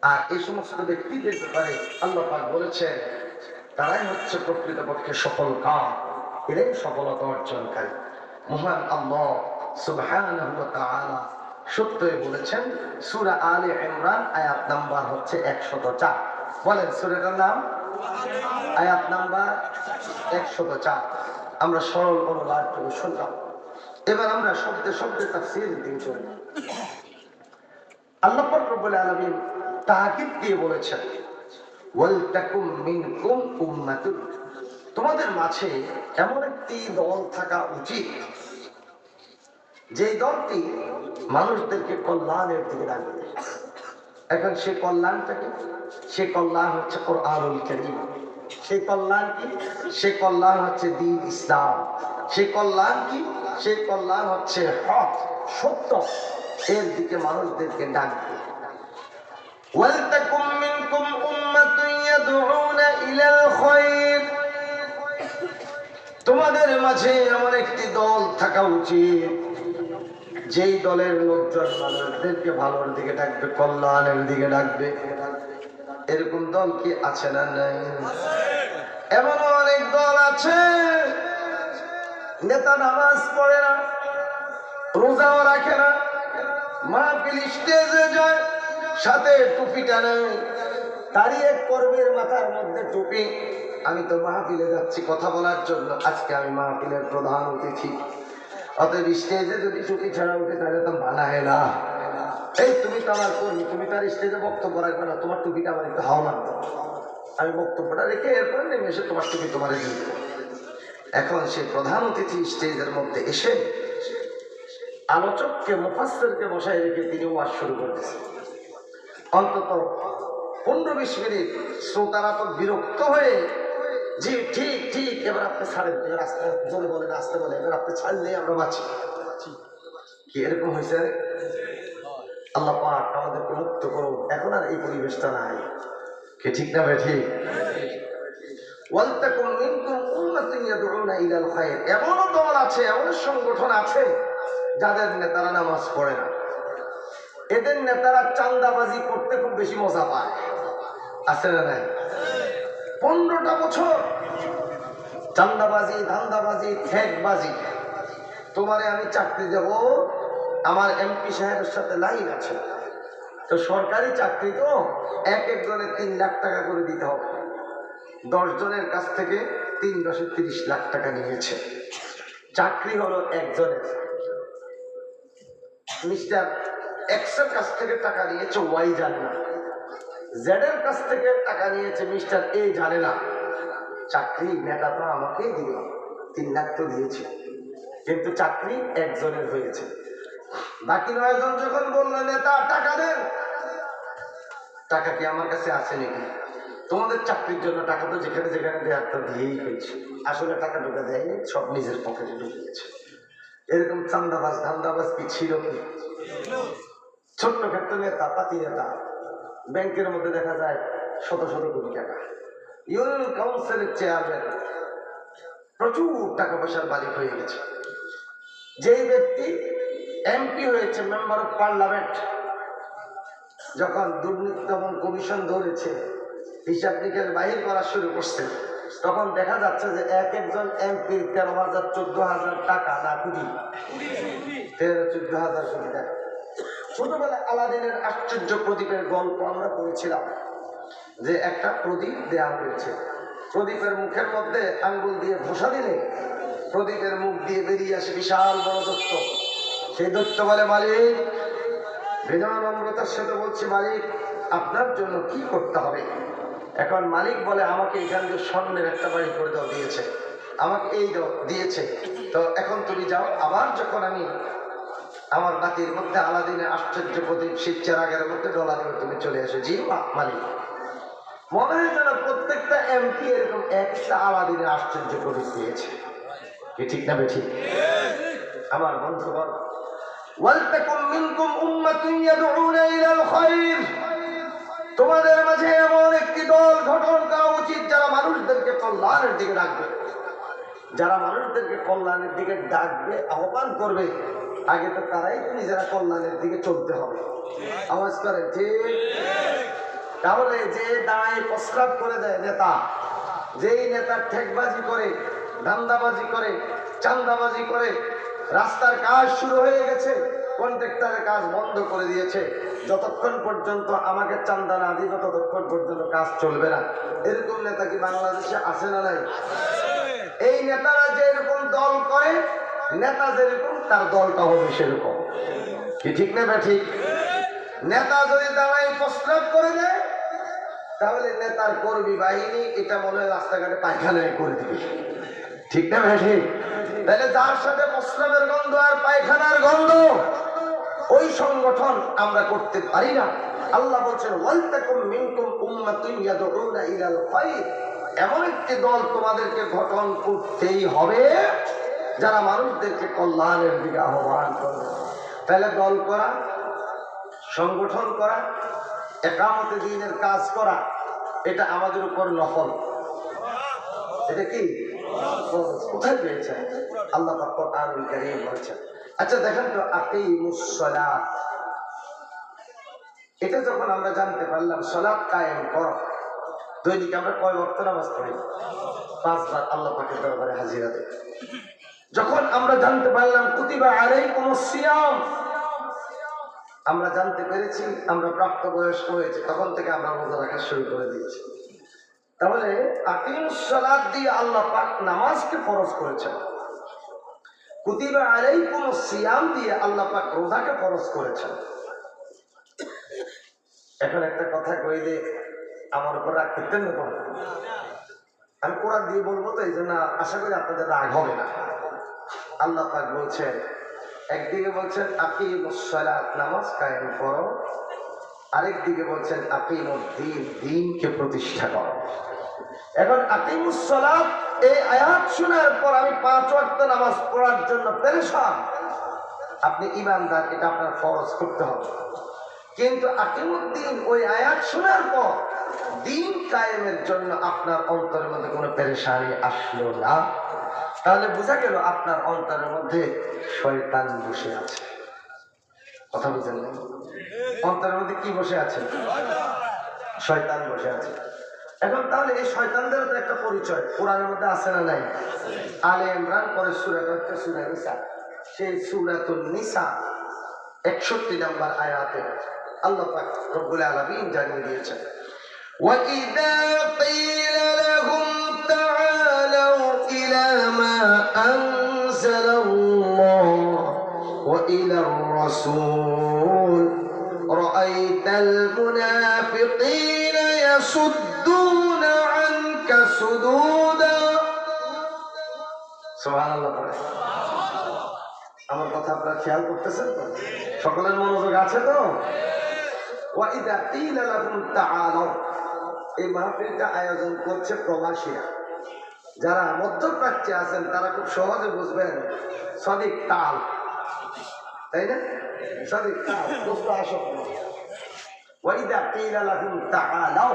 আর এই সমস্ত ব্যক্তিদের ব্যাপারে আল্লাহ পাক বলেছেন তারাই হচ্ছে প্রকৃতপক্ষে সফল কাম, এরাই সফলতা অর্জনকারী। মহান আল্লাহ সুবহানাহু ওয়া তাআলা সত্যই বলেছেন সূরা আলে ইমরান আয়াত নাম্বার হচ্ছে 104। বলেন সূরাটার নাম, আয়াত নাম্বার 104। আমরা সরল অনুবাদ করে শুনলাম, এবার আমরা শব্দে শব্দে তাফসীর দিয়ে চলব। আল্লাহ পাক রব্বুল আলামিন তাকিদ দিয়ে বলেছেন ওয়ালতাকুম মিনকুম উম্মাতুন, তোমাদের মাঝে এমন একটি দল থাকা উচিত যে দলটি মানুষদেরকে কল্যাণের দিকে ডাকবে। এখন সেই কল্যাণটা কি? সেই কল্যাণ হচ্ছে কোরআনুল কারীম। সেই কল্যাণ কি? সেই কল্যাণ হচ্ছে দ্বীন ইসলাম। সেই কল্যাণ কি? সেই কল্যাণ হচ্ছে হক, সত্য, এর দিকে মানুষদেরকে ডাকবে। ওয়ালতাকুম মিনকুম উম্মাতুন ইয়াদউনা ইলাল খায়র, তোমাদের মাঝে এমন একটি দল থাকা উচিত যেই দলের লোকজন মানুষদেরকে ভালোর দিকে ডাকবে, কল্যাণের দিকে ডাকবে। এরকম দল কি আছে না নাই? এমন অনেক দল আছে নেতা নামাজ পড়ে না, রোজাও রাখে না, মাহফিল স্টেজে যায় সাথে টুপিটা নেই, তারই এক কর্মীর মাথার মধ্যে টুপি। আমি তো মাহফিলে যাচ্ছি কথা বলার জন্য, আজকে আমি মাহফিলের প্রধান অতিথি, অতএব স্টেজে যদি টুপি ছাড়া উঠে তাহলে তো মানায় না। এই তুমি তো আমার কর্মী, তুমি তার স্টেজে বক্তব্য রাখবে না, তোমার টুপিটা আমার একটু হাওয়া লাগতো, আমি বক্তব্যটা রেখে এরপরে নেমে এসে তোমার টুপি তোমার দিয়ে দেবো। এখন সেই প্রধান অতিথি স্টেজের মধ্যে এসে আলোচককে, মুফাসসিরকে বসায় রেখে তিনি ওয়াজ শুরু করতেছেন। অন্তত 15-20 মিনিট শ্রোতারা তো বিরক্ত হয়ে, জি ঠিক ঠিক, এবার আপনি ছাড়েন, এবার আস্তে জোরে বলেন, আসতে বলেন, এবার আপনি ছাড়লে আমরা বাঁচি। কি এরকম হয়েছে? আল্লাহ পাক আমাদেরকে মুক্ত করুন, এখন আর এই পরিবেশটা নাই। কে ঠিক না বেঠিক? ওয়ালতাকুম মিনকুম উম্মাতুন ইয়াদউনা ইলাল খায়র, এমন দল আছে, এমন সংগঠন আছে যাদের নেতারা নামাজ পড়ে না। এদের নেতারা চাঁদাবাজি করতে খুব বেশি মজা পায়, আছে না নাই? 15টা বছর চাঁদাবাজি, ধান্দাবাজি, ঠেকবাজি। তোমারে আমি চাকরি দেব, আমার এমপি সাহেবের সাথে লাইন আছে, তো সরকারি চাকরি তো এক একজনের 3 লাখ টাকা করে দিতে হবে। 10 জনের কাছ থেকে 3 × 10 = 30 লাখ টাকা নিয়েছে। চাকরি হলো একজনের। মিস্টার এক্স এর কাছ থেকে টাকা নিয়েছে, ওয়াই জানে না। জেড এর কাছ থেকে টাকা নিয়েছে, মিস্টার এ জানে না। চাকরি নেতা তো আমাকেই দিল, 3 লাখ তো দিয়েছে, কিন্তু চাকরি একজনের হয়েছে। বাকি 9 জন যখন বললো নেতা টাকা দেন, টাকা কি আমার কাছে আছে নাকি? তোমাদের চাকরির জন্য টাকা তো যেখানে যেখানে দেওয়ার তো দিয়েই ফেলছে, আসলে টাকা ঢুকে দেয়নি, সব নিজের পকেটে ঢুকিয়েছে। এরকম চান্দাবাজ ধান্দাবাজ কি ছিল কি? ছোট্ট ক্ষেত্রে নেতা, পাতি নেতা, ব্যাংকের মধ্যে দেখা যায় শত শত কোটি টাকা। ইউনিয়ন কাউন্সিলের চেয়ারম্যান প্রচুর টাকা পয়সার মালিক হয়ে গেছে। যেই ব্যক্তি এমপি হয়েছে, মেম্বার অফ পার্লামেন্ট, যখন দুর্নীতি দমন কমিশন ধরেছে, হিসাব নিকেশ বাহির করা শুরু করছে, তখন দেখা যাচ্ছে যে এক একজন এমপির 13,000 14,000 টাকা, না কোটি, 13-14,000 কোটি টাকা। ছোটবেলায় আলাদিনের আশ্চর্য প্রদীপের গল্প আমরা পড়েছিলাম, যে একটা প্রদীপ দেয়া হয়েছে, প্রদীপের মুখের মধ্যে আঙ্গুল দিয়ে ঘষা দিলে প্রদীপের মুখ দিয়ে বেরিয়ে আসে বিশাল বড় দৈত্য। সেই দৈত্য বলে, মালিক, বিনয় নম্রতার সাথে বলছি, মালিক আপনার জন্য কি করতে হবে? এখন মালিক বলে, আমাকে এখান থেকে স্বর্ণের একটা বাড়ি করে দাও দিয়েছে, আমাকে এই দিয়েছে, তো এখন তুমি যাও, আবার যখন আমি আমার বাতির মধ্যে আলাদিনের আশ্চর্য প্রদীপ শিবচার আগের মধ্যে ডলা দেবে, তুমি চলে এসো। জি মালিক। মনে হয় যেন প্রত্যেকটা এমপি এরকম একটা আলাদিনের আশ্চর্য প্রদীপ দিয়েছে। কি ঠিক না বেঠিক? আমার বন্ধুগণ, ওয়ালতাকুম মিনকুম উম্মাতুন ইয়াদউনা ইলাল খায়র, তোমাদের মাঝে এমন একটি দল গঠন করা উচিত যারা মানুষদেরকে কল্যাণের দিকে ডাকবে। যারা মানুষদেরকে কল্যাণের দিকে ডাকবে, আহ্বান করবে, আগে তো তারাই নিজেরা কল্যাণের দিকে চলতে হবে। আওয়াজ করে ঠিক। তাহলে যে দাঁড়ায় প্রস্রাব করে দেয় নেতা, যেই নেতা ঠেকবাজি করে, ধান্দাবাজি করে, চান্দাবাজি করে, রাস্তার কাজ শুরু হয়ে গেছে, কন্ট্রাক্টরের কাজ বন্ধ করে দিয়েছে, যতক্ষণ পর্যন্ত আমাকে চান্দা না দিবে ততক্ষণ পর্যন্ত কাজ চলবে না, এরকম নেতা কি বাংলাদেশে আছে না নাই? এই নেতারা যেরকম দল করে, নেতা যেরকম তার দলটা হবে সেরকম। কি ঠিক না ঠিক? নেতা যদি দাঁড়ায় প্রস্রাব করে দেয়, তাহলে নেতার কর্মী বাহিনী এটা মনে হয় রাস্তাঘাটে পায়খানায় করে দিবে। ঠিক না ঠিক? তাহলে যার সাথে প্রস্রাবের গন্ধ আর পায়খানার গন্ধ, ওই সংগঠন আমরা করতে পারি না। আল্লাহ বলছেন ওয়ালতাকুম মিনকুম উম্মাতুন ইয়াদউনা ইলাল খায়র, এমন একটি দল তোমাদেরকে গঠন করতেই হবে যারা মানুষদেরকে কল্যাণের দিকে আহ্বান করবে। তাহলে দল করা, সংগঠন করা, একামতে দ্বীনের কাজ করা, এটা আমাদের উপর নফল। এটা কি কোথায় পেয়েছে? আল্লাহ পাক কোরআনুল কারীম বলেছেন। আচ্ছা দেখেন তো, আকিমুস সালাত, এটা যখন আমরা জানতে পারলাম সালাত কায়েম করো, দৈনিক আমরা কয় ওয়াক্ত নামাজ পড়ি? 5 বার আল্লাহ পাকের দরবারে হাজিরা দেই। যখন আমরা জানতে পারলাম কুতিবা আলাইকুমুস সিয়াম, আমরা জানতে পেরেছি, আমরা প্রাপ্তবয়স্ক হয়েছে, তখন থেকে আমরা রোজা রাখা শুরু করে দিয়েছি। তাহলে আকিমুস সালাত দিয়ে আল্লাহ পাক নামাজকে ফরজ করেছেন, কুতিবা আলাইকুমুস সিয়াম দিয়ে আল্লাহ পাক রোজাকে ফরজ করেছেন। এখন একটা কথা কইলে আমার উপর রাগ করতেন না? আমি কোরআন দিয়ে বলবো তো, এই জন্য আশা করি আপনাদের রাগ হবে না। আল্লাহ পাক বলছেন, একদিকে বলছেন আকিমুস সালাত, নামাজ কায়েম করো, আরেকদিকে বলছেন আকিমুদ্দিন, দ্বীনকে প্রতিষ্ঠা করো। এখন আকিমুস সালাত এই আয়াত শোনার পর আমি 5 ওয়াক্ত নামাজ পড়ার জন্য পেরেশান। আপনি ঈমানদার, এটা আপনার ফরজ করতে হবে। কিন্তু আকিমুদ্দিন ওই আয়াত শোনার পর দ্বীন কায়েমের জন্য আপনার অন্তরের মধ্যে কোনো পেরেশানি আসলো না, তাহলে বোঝা গেল আপনার অন্তরের মধ্যে শয়তান বসে আছে। কথা বুঝেন না? অন্তরের মধ্যে কি বসে আছে? শয়তান বসে আছে। এখন তাহলে এই শয়তানদের তো একটা পরিচয় কোরআনের মধ্যে আছে না নাই? আলে ইমরান পরে সূরা নিসা, সেই সূরাতুন নিসা 61 নম্বর আয়াতে আল্লাহ পাক রব্বুল আলামিন জানিয়ে দিয়েছেন, وَإِذَا قِيلَ لَهُمْ تَعَالَوْا إِلَى مَا أَنزَلَ اللَّهُ وَإِلَى الرَّسُولِ رَأَيْتَ الْمُنَافِقِينَ يَصُدُّونَ عَنكَ صُدُودًا। সুবহানাল্লাহ। আমার কথা আপনারা খেয়াল করতেছেন তো? সকলের মনোযোগ আছে তো? ওয়াইদা কিলা লাহুম তাআলাউ, এই মাহফিলটা আয়োজন করছে প্রবাসীরা। যারা মধ্যপ্রাচ্যে আছেন তারা খুব সহজে বুঝবেন সদিক তাল, তাই না? সদিক তাল দোস্ত আসো। ওয়াইদা কিলা লাহুম তাআলাউ,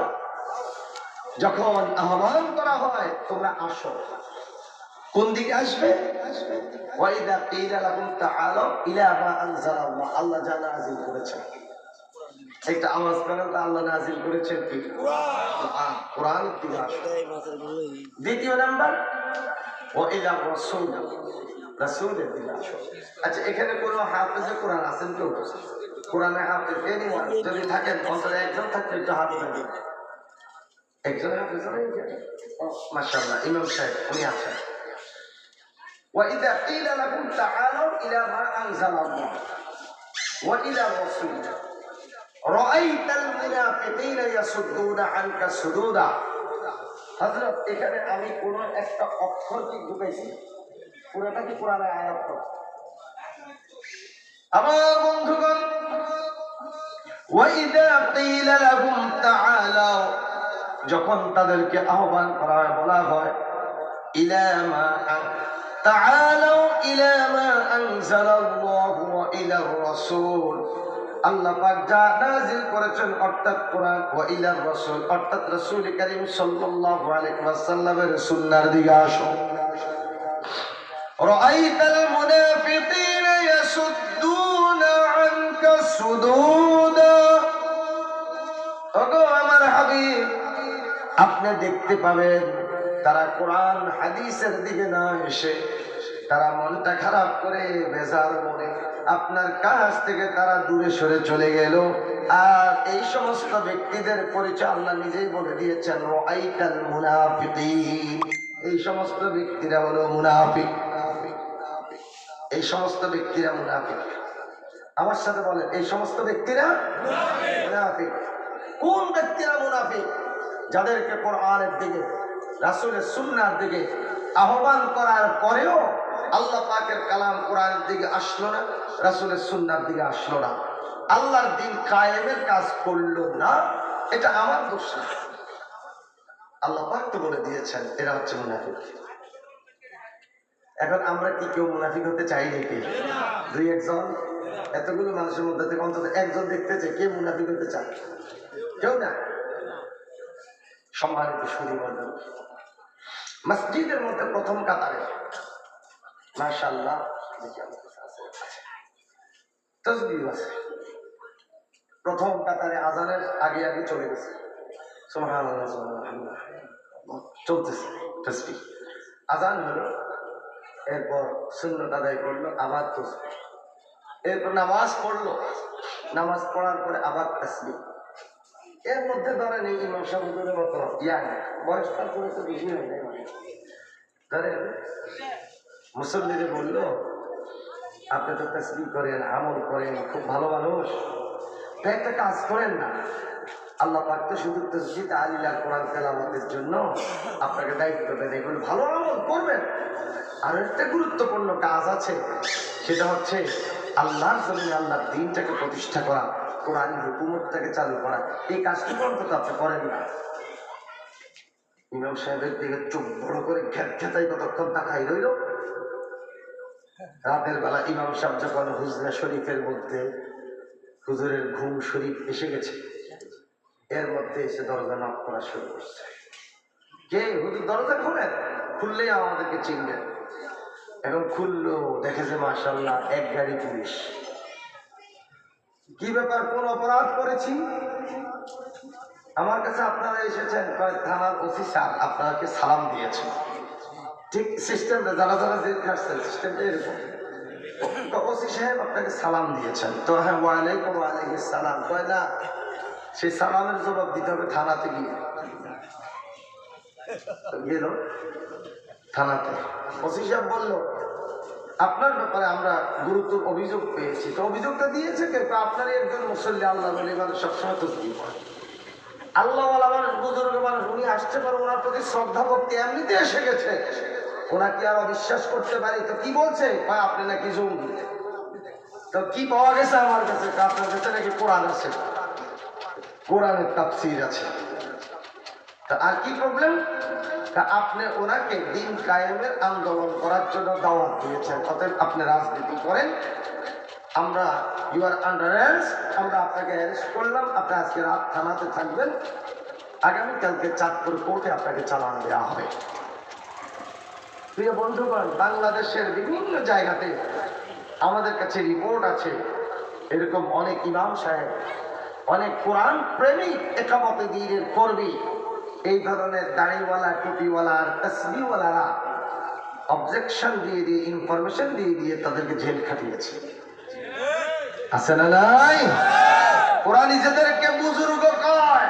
যখন আহ্বান করা হয় তোমরা আসো, কোন দিকে আসবে? ওয়াইদা কিলা লাহুম তাআলাউ ইলা মা আনজালাল্লাহ, আল্লাহ যা নাযিল করেছেন। একটা আওয়াজ করেন তো, আল্লাহ নাযিল করেছেন কি? কোরআন। দ্বিতীয় নাম্বার ওয়াইলা রাসূল, রাসূলের দিকে আসো। আচ্ছা, এখানে কোন হাফেজে কোরআন আছেন কেউ? কোরআনে হাফেজ এনিওয়ান যদি থাকেন, অন্তত একজন থাকলে একটু হাত দেন। একজন হাফেজ নেই? মাশাআল্লাহ, ইমাম সাহেব উনি আছেন। ওয়াইদা কিলা লাহুম তাআলাউ ইলা মা আনজালাল্লাহ ওয়া ইলা রাসূল রাআইতাল মুনাফিকিনা ইয়াসুদ্দুনা আনকা সুদুদা। হযরত, এখানে আমি কোন একটা অক্ষর কি ঢুকাইছি? পুরোটা কি কোরআনের আয়াত? আমার বন্ধুগণ, ওয়াইদা কিলা লাহুম তাআলাউ, যখন তাদেরকে আহ্বান করা হয়, বলা হয় ইলা মা তাআলাউ ইলা মা আনজালাল্লাহু ওয়া ইলা রাসূল, আল্লাহ পাক যা নাযিল করেছেন অর্থাৎ কোরআন, ওয়া ইলা রাসূল অর্থাৎ রাসূল করিম সাল্লাল্লাহু আলাইহি ওয়াসাল্লামের সুন্নাহর দিকে আসো। রাআইতাল মুনাফিকিনা ইয়াসুদ্দুনা আনকা সুদুদা, ওগো আমার হাবিব, আপনি দেখতে পাবেন তারা কোরআন হাদিসের দিকে না এসে তারা মনটা খারাপ করে বেজার মনে আপনার কাছ থেকে তারা দূরে সরে চলে গেল। আর এই সমস্ত ব্যক্তিদের পরিচয় আল্লাহ নিজেই বলে দিয়েছেন, রাআইতাল মুনাফিকিন, এই সমস্ত ব্যক্তিরা হলো মুনাফিক। এই সমস্ত ব্যক্তিরা মুনাফিক। আমার সাথে বলেন, এই সমস্ত ব্যক্তিরা মুনাফিক। কোন ব্যক্তিরা মুনাফিক? যাদেরকে কোরআনের দিকে, রাসূলের সুন্নাহর দিকে আহ্বান করার পরেও আল্লাহ পাকের কালাম কোরআনের দিকে আসলো না, রাসূলের সুন্নাহর দিকে আসলো না, আল্লাহর দ্বীন কায়েমের কাজ করলো না। এটা আমার দোষ না, আল্লাহ পাক তো বলে দিয়েছেন এরা হচ্ছে মুনাফিক। এখন আমরা কি কেউ মুনাফিক হতে চাই নাকি? দুই একজন, এতগুলো মানুষের মধ্যে থেকে অন্তত একজন দেখতে চাই কে মুনাফিক হতে চায়? কেউ না। সম্মানিত সুধীবর্ধন, মসজিদের মধ্যে প্রথম কাতারে মাশাআল্লাহ তাসবিহ আছে, প্রথম কাতারে আজানের আগে আগে চলে গেছে, সুবহানাল্লাহ সুবহানাল্লাহ চলতেছে তাসবিহ। আজান হলো, এরপর সুন্নত আদায় করলো, আবার তাসবিহ, এরপর নামাজ পড়লো, নামাজ পড়ার পরে আবার তাসবিহ। এর মধ্যে ধরেন এই ইমাম সাহেবের মতো বয়স তার করে তো বেশি হয় নাই, ধরেন মুসল্লিরে বললো আপনি তো তাসবিহ করেন, আমল করেন, খুব ভালো মানুষ, একটা কাজ করেন না, আল্লাহ পাক তো শুধু তাসবিহ তাহলিল আর কোরআন তেলাওয়াতের জন্য আপনাকে দায়িত্ব দেন, এগুলো ভালো আমল করবেন। আর একটা গুরুত্বপূর্ণ কাজ আছে, সেটা হচ্ছে আল্লাহর জমিনে আল্লাহর দ্বীনটাকে প্রতিষ্ঠা করা, কোরআন হুকুমতটাকে চালু করা। এই কাজটি অন্তত আপনি করেন না। ইমাম সাহেবের দিকে চোখ বড় করে খেতাই কতক্ষণ তাকাই রইল। রাতের বেলা ইমাম সাহেব যখন হুজরা শরীফের মধ্যে হুজুরের ঘুম শরীফ এসে গেছে, এর মধ্যে এসে দরজা নক করা শুরু করছে। কে? হুজুর দরজা খোলেন, খুললেই আমাদেরকে চিনবেন। এখন খুললো, দেখেছে মাশাআল্লাহ এক গাড়ি পুলিশ। কি ব্যাপার, কোন অপরাধ করেছি? আমার কাছে আপনারা এসেছেন, থানার ওসি সাহেব আপনাকে সালাম দিয়েছেন। ঠিক সিস্টেমটা যারা যারা জেল খাটছেন সিস্টেমটা এরকম, ওসি সাহেব আপনাকে সালাম দিয়েছেন। তো হ্যাঁ, ওয়ালাইকুম সালাম। কয় না, সেই সালামের জবাব দিতে হবে থানাতে গিয়ে। গেল থানাতে, ওসি সাহেব বলল আপনার ব্যাপারে আমরা গুরুতর অভিযোগ পেয়েছি। তো অভিযোগটা দিয়েছে কে? আপনারই একজন মুসল্লি, আল্লাহ বলে মানে সবসময় তসবিহ পড়ে, আল্লাহওয়ালা মানুষ, বুজুর্গ মানুষ, উনি আসতে পারে, ওনার প্রতি শ্রদ্ধা ভক্তি এমনিতে এসে গেছে, ওনাকে আর অবিশ্বাস করতে পারি? তো কি বলছে? আপনি নাকি জঙ্গি। তো কি পাওয়া গেছে আমার কাছে? আপনার কাছে নাকি কোরআন আছে, কোরআনের তাফসীর আছে। তা আর কি প্রবলেম? তা আপনি ওনাকে দ্বীন কায়েমের আন্দোলন করার জন্য দাওয়াত দিয়েছেন, অতএব আপনি রাজনীতি করেন, আমরা ইউ আর আন্ডার অ্যারেস্ট, আমরা আপনাকে অ্যারেস্ট করলাম, আপনি আজকে রাত থানাতে থাকবেন, আগামীকালকে চাঁদপুর কোর্টে আপনাকে চালান দেওয়া হবে। প্রিয় বন্ধুগণ, বাংলাদেশের বিভিন্ন জায়গাতে আমাদের কাছে রিপোর্ট আছে, এরকম অনেক ইমাম সাহেব, অনেক কোরআন প্রেমিক একামতে দ্বীনের কর্মী, এই ধরনের দাড়িওয়ালা, টুপিওয়ালা আর তাসবিহওয়ালারা অবজেকশন দিয়ে দিয়ে, ইনফরমেশন দিয়ে দিয়ে তাদেরকে জেল খাটিয়েছে। আছে না নাই? ওরা নিজেদেরকে বুজুর্গ কয়,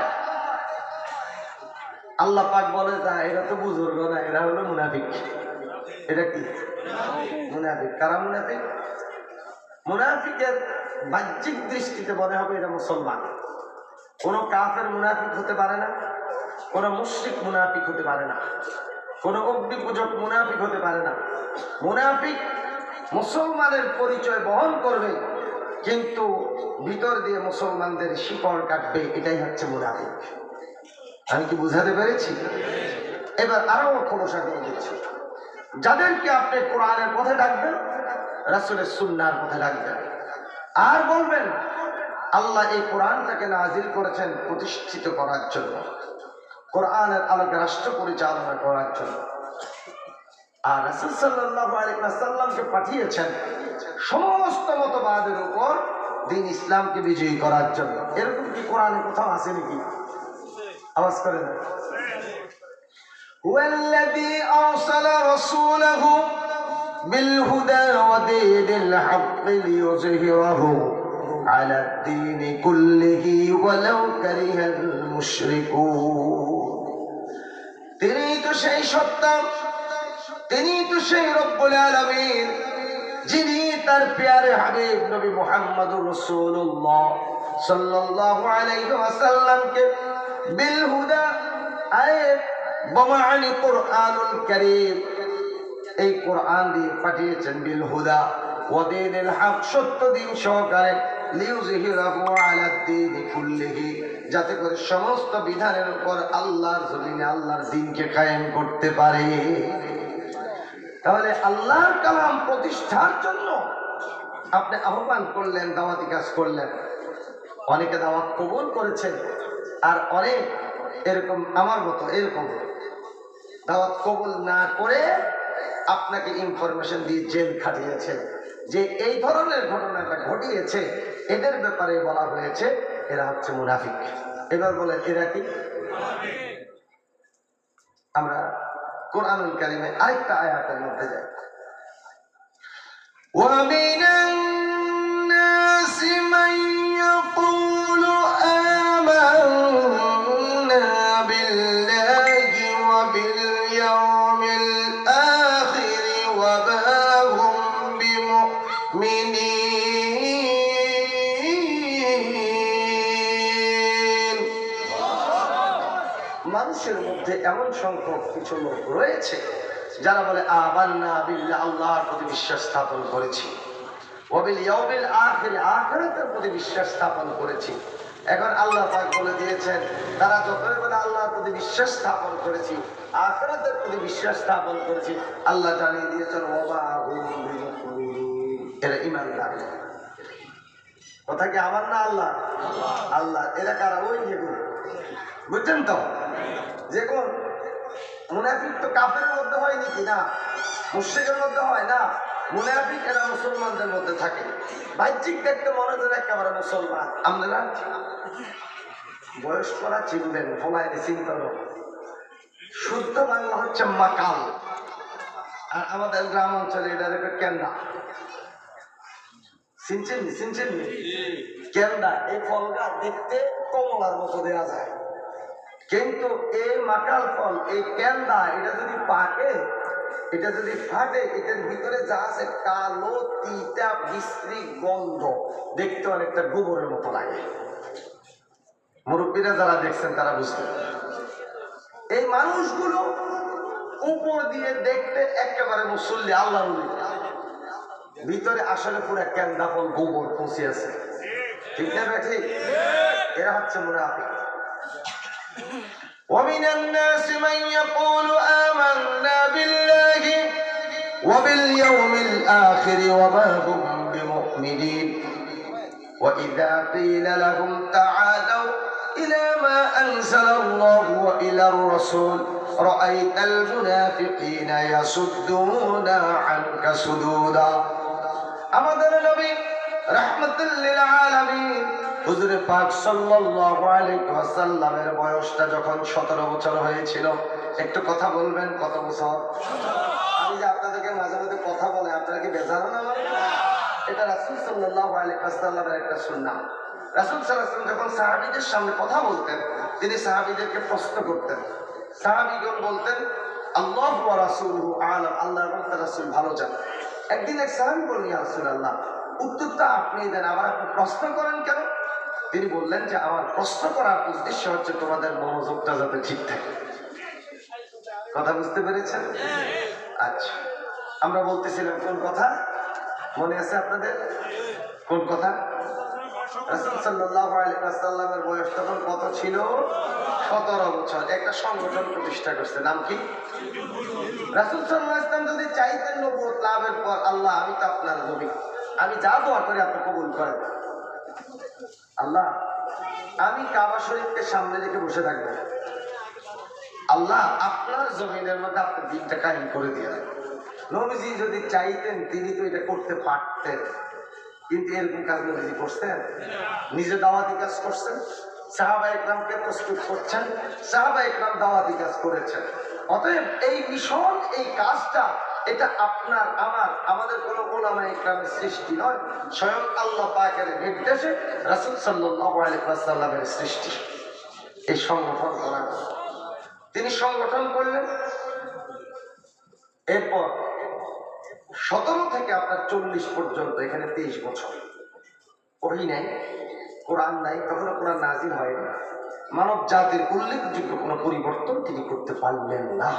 আল্লাহ পাক বলে যা এরা তো বুজুর্গ না, এরা হলো মুনাফিক। এটা কি মুনাফিক? কারা মুনাফিক? মুনাফিকের বাহ্যিক দৃষ্টিতে মনে হবে এটা মুসলমান। কোন কাফের মুনাফিক হতে পারে না, কোন মুশরিক মুনাফিক হতে পারে না, কোন অগ্নি পূজক মুনাফিক হতে পারে না। মুনাফিক মুসলমানের পরিচয় বহন করবে, কিন্তু ভিতর দিয়ে মুসলমানদের শিকড় কাটবে, এটাই হচ্ছে মুনাফিক। আমি কি বুঝাতে পেরেছি? এবার আরো খোলসা করে দিচ্ছি। যাদেরকে আপনি কোরআনের পথে ডাকবেন, রাসূলের সুন্নাহর পথে ডাকবেন, আর বলবেন আল্লাহ এই কোরআনটাকে নাজিল করেছেন প্রতিষ্ঠিত করার জন্য, কোরআনের আলোকে রাষ্ট্র পরিচালনা করার জন্য, আর রাসূল সাল্লাল্লাহু আলাইহি ওয়াসাল্লামকে পাঠিয়েছেন সমস্ত মতবাদের উপর দ্বীন ইসলামকে বিজয়ী করার জন্য। এরকম কি কোরআনে কোথাও আছে নাকি? আওয়াজ করে না। হুয়াল্লাযী আরসালা রাসূলাহু বিল হুদা ওয়া দীনিল হাক্কি লিইয়ুযহিরাহু আলা দ্দীনি কুল্লিহি ওয়ালাউ কারিহাল মুশরিকুন। তিনি তো সেই সত্তা, তিনি তো সেই রব্বুল আলামিন, যিনি তার প্যারে হাবিব নবী মুহাম্মদুর রাসূলুল্লাহ সাল্লাল্লাহু আলাইহি ওয়াসাল্লামকে বিল হুদা আয়াত বমাআনি কুরআনুল কারীম, এই কোরআন দিয়ে পাঠিয়েছেন বিল হুদা ওয়া দীনিল হক, সত্য দিন সহকারে, লিইয়ুযহিরাহু আলা দ্দীনি কুল্লিহি, যাতে করে সমস্ত বিধানের উপর আল্লাহর জমিনে আল্লাহর দ্বীনকে কায়েম করতে পারে। তাহলে আল্লাহর কালাম প্রতিষ্ঠার জন্য আপনি আহ্বান করলেন, দাওয়াতি কাজ করলেন। অনেকে দাওয়াত কবুল করেছেন, আর অনেক এরকম আমার মতো এরকম দাওয়াত কবুল না করে আপনাকে ইনফরমেশন দিয়ে জেল খাটিয়েছে যে এই ধরনের ঘটনাটা ঘটিয়েছে, এদের ব্যাপারে বলা হয়েছে এরা হচ্ছে মুনাফিক। এবার বলেন এরা কি? আমরা কোরআনুল কারীমে আরেকটা আয়াতের মধ্যে যাই। وَمِنَ النَّاسِ مَن يَقُولُ آمَنَّا بِاللَّهِ وَبِالْيَوْمِ الْآخِرِ وَمَا هُم بِمُؤْمِنِينَ। মানুষের মধ্যে এমন সংখ্যক কিছু লোক রয়েছে যারা বলে আমান্না বিল্লাহ, আল্লাহর প্রতি বিশ্বাস স্থাপন করেছি, ওয়া বিল ইয়াউমিল আখির, আখিরাতের প্রতি বিশ্বাস স্থাপন করেছি। এখন আল্লাহ পাক বলে দিয়েছেন তারা যতই বলে আল্লাহর প্রতি বিশ্বাস স্থাপন করেছি, আখিরাতের প্রতি বিশ্বাস স্থাপন করেছি, আল্লাহ জানিয়ে দিয়েছেন ওয়া মা হুম বিমুমিনিন, এরা ঈমানদার। কথা কি আমার না আল্লাহ? আল্লাহ। এরা কারা? ওই যেগুলো বুঝছেন তো, যেগুলো মুনাফিক তো কাফেরের মধ্যে হয় নাকি না, মুশরিকের মধ্যে হয় না। মুনাফিক এরা মুসলমানদের মধ্যে থাকে, বাহ্যিক দেখতে মনে হয় একেবারে মুসলমান। আমরা বয়স্করা চিনবেন, ফলাইনে চিন্তা শুদ্ধ বাংলা হচ্ছে মাকাল, আর আমাদের গ্রাম অঞ্চলে এটা রেখে কেন্দা। চিনছেন কেন্দা, এই ফল গাছ দেখতে কমলার মতো দেওয়া যায়, কিন্তু এই মাকাল ফল, এই কেন্দা, এটা যদি পাকে, এটা যদি ফাটে, এটার ভিতরে যা আছে কালো তিতা বিশ্রী গন্ধ, দেখতে অনেকটা গোবরের মতো লাগে। মুরব্বীরা যারা দেখছেন তারা বুঝতে। এই মানুষগুলো উপর দিয়ে দেখতে একেবারে মুসল্লি, আল্লাহ, ভিতরে আসলে পুরো কেন্দা ফল গোবর পৌঁছে আছে। ঠিক না ঠিক? এরা হচ্ছে মুনাফিক। ومن الناس من يقول آمنا بالله وباليوم الآخر وما هم بمؤمنين وإذا قيل لهم تعالوا إلى ما أنزل الله وإلى الرسول رأيت المنافقين يصدون عنك صدودا। আমাদের নবী রাহমাতুল লিল আলামিন হুজুরে পাক সাল্লাল্লাহু আলাইহি ওয়াসাল্লামের বয়সটা যখন 17 বছর হয়েছিল, একটু কথা বলবেন কত বছর? আমি যে আপনাদেরকে মাঝে মাঝে কথা বলে আপনারা কি বেজার না? এটা রাসূল সাল্লাল্লাহু আলাইহি ওয়াসাল্লামের একটা সুন্নাহ। রাসূল সাল্লাল্লাহু আলাইহি ওয়াসাল্লাম যখন সাহাবীদের সামনে কথা বলতেন, তিনি সাহাবীদেরকে প্রশ্ন করতেন। সাহাবীগণ বলতেন আল্লাহু ওয়া রাসূলুহু আ'লাম, আল্লাহ এবং তার রাসূল ভালো জানেন। একদিন এক সাহাবী বললেন ইয়া রাসূলুল্লাহ, উত্তরটা আপনি দেন, আবার আপনি প্রশ্ন করেন কেন? তিনি বললেন যে আমার প্রশ্ন করার উদ্দেশ্য হচ্ছে তোমাদের মনোযোগটা যাতে ঠিক থাকে। কথা বুঝতে পেরেছেন? আচ্ছা, আমরা বলতেছিলাম কোন কথা মনে আছে আপনাদের? কোন কথা? রাসূল সাল্লাল্লাহু আলাইহি ওয়াসাল্লামের বয়স তখন কত ছিল? 17 বছর। একটা সংগঠন প্রতিষ্ঠা করছে, নাম কি? রাসূল সাল্লাল্লাহু আলাইহি ওয়াসাল্লাম যদি চাইতেন নবুয়ত লাভের পর, আল্লাহ আমি তো আপনার নবী, আমি যা দোয়া করি আপনি কবুল করেন। আল্লাহ আমি কাবা শরীফকে সামনে রেখে বসে থাকবো, আল্লাহ আপনার জমিনের মধ্যে আপনার দিনটা কায়েম করে দিয়ে। নবীজি যদি চাইতেন তিনি তো এটা করতে পারতেন, কিন্তু এরকম কাজ নবীজি করছেন? নিজে দাওয়াতি কাজ করছেন, সাহাবা ইকরামকে প্রস্তুত করছেন, সাহাবা ইকরাম দাওয়াতি কাজ করেছেন। অতএব এই মিশন, এই কাজটা, এটা আপনার আমার, আমাদের কোনো উলামা ইকরামের সৃষ্টি নয়, স্বয়ং আল্লাহ পাকের নির্দেশে রাসূল সাল্লাল্লাহু আলাইহি ওয়াসাল্লামের সৃষ্টি। এই সংগঠন করা, তিনি সংগঠন করলেন। এরপর 17 থেকে আপনার 40 পর্যন্ত, এখানে 23 বছর ওহী নাই, কোরআন নাই, তখনও কোরআন নাজিল হয়নি। মানব জাতির উল্লেখযোগ্য কোনো পরিবর্তন তিনি করতে পারলেন না।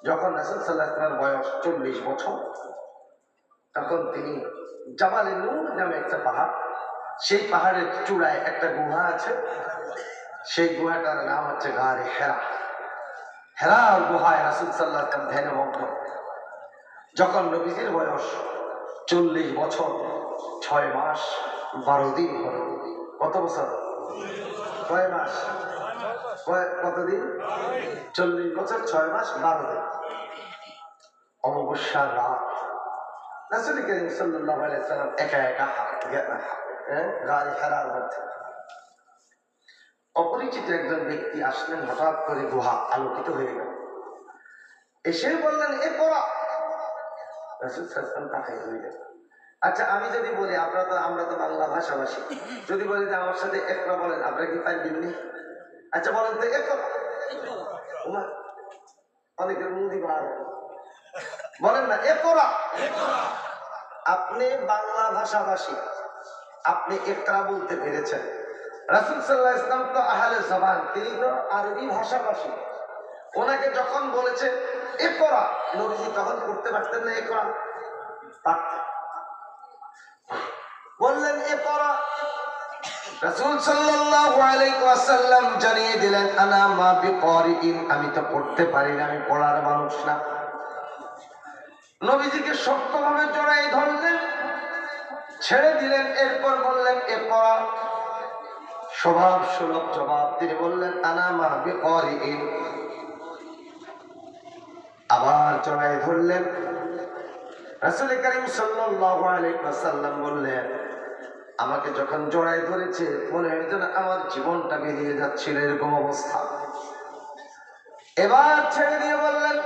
যখন রাসূল সাল্লাল্লাহু আলাইহি ওয়াসাল্লামের বয়স 40 বছর, তখন তিনি জাবালে নূর নামে একটা পাহাড়, সেই পাহাড়ের চূড়ায় একটা গুহা আছে, সেই গুহাটার নাম হচ্ছে গারে হেরা। হেরার গুহায় রাসূল সাল্লাল্লাহু আলাইহি ওয়াসাল্লাম ধ্যানে মগ্ন। যখন নবীজির বয়স 40 বছর 6 মাস 12 দিন হল। কত বছর? 6 মাস, কতদিন? 40 বছর 6 মাস 12 দিন। অমাবস্যার রাত রাসূল করিম সাল্লাল্লাহু আলাইহি ওয়াসাল্লাম একা একা গারে হেরার মধ্যে। অপরিচিত একজন ব্যক্তি আসলেন, হঠাৎ করে গুহা আলোকিত হয়ে গেল, এসে বললেন, এ পড়া। রাসূল সাল্লাল্লাহু আলাইহি ওয়াসাল্লাম তাকাই রইলেন। আচ্ছা, আমি যদি বলি, আমরা তো বাংলা ভাষাভাষী, যদি বলি যে আমার সাথে একরা বলেন, আপনারা কি পারবেন? আচ্ছা বলেন তো একরা। অনেকের মুদি বার বলেন না, একরা। আপনি বাংলা ভাষাভাষী, আপনি একরা বলতে পেরেছেন। রাসূল সাল্লাল্লাহু আলাইহি ওয়াসাল্লাম তো আহলে জবান, তিনি তো আরবি ভাষাভাষী। ওনাকে যখন বলেছে একরা, নবীজি তখন করতে পারতেন না? একরা পারতেন। বললেন একরা। রাসূল সাল্লাল্লাহু আলাইহি ওয়াসাল্লাম জানিয়ে দিলেন, আনা মা বিকারিইন, আমি তো পড়তে পারি না, আমি পড়ার মানুষ না। নবীজিকে শক্তভাবে জড়াই ধরলেন, ছেড়ে দিলেন। এরপর বললেন একরা। স্বভাব সুলভ জবাব। তিনি বললেন, আনা মা বিকারিইন। আবার জড়াই ধরলেন। রাসূল করিম সাল্লাল্লাহু আলাইহি ওয়াসাল্লাম বললেন, আমাকে যখন জড়াই ধরেছে, মনে হয় যেন আমার জীবনটা বেরিয়ে যাচ্ছিল, এরকম অবস্থা। এবার ছেড়ে দিয়ে বললেন,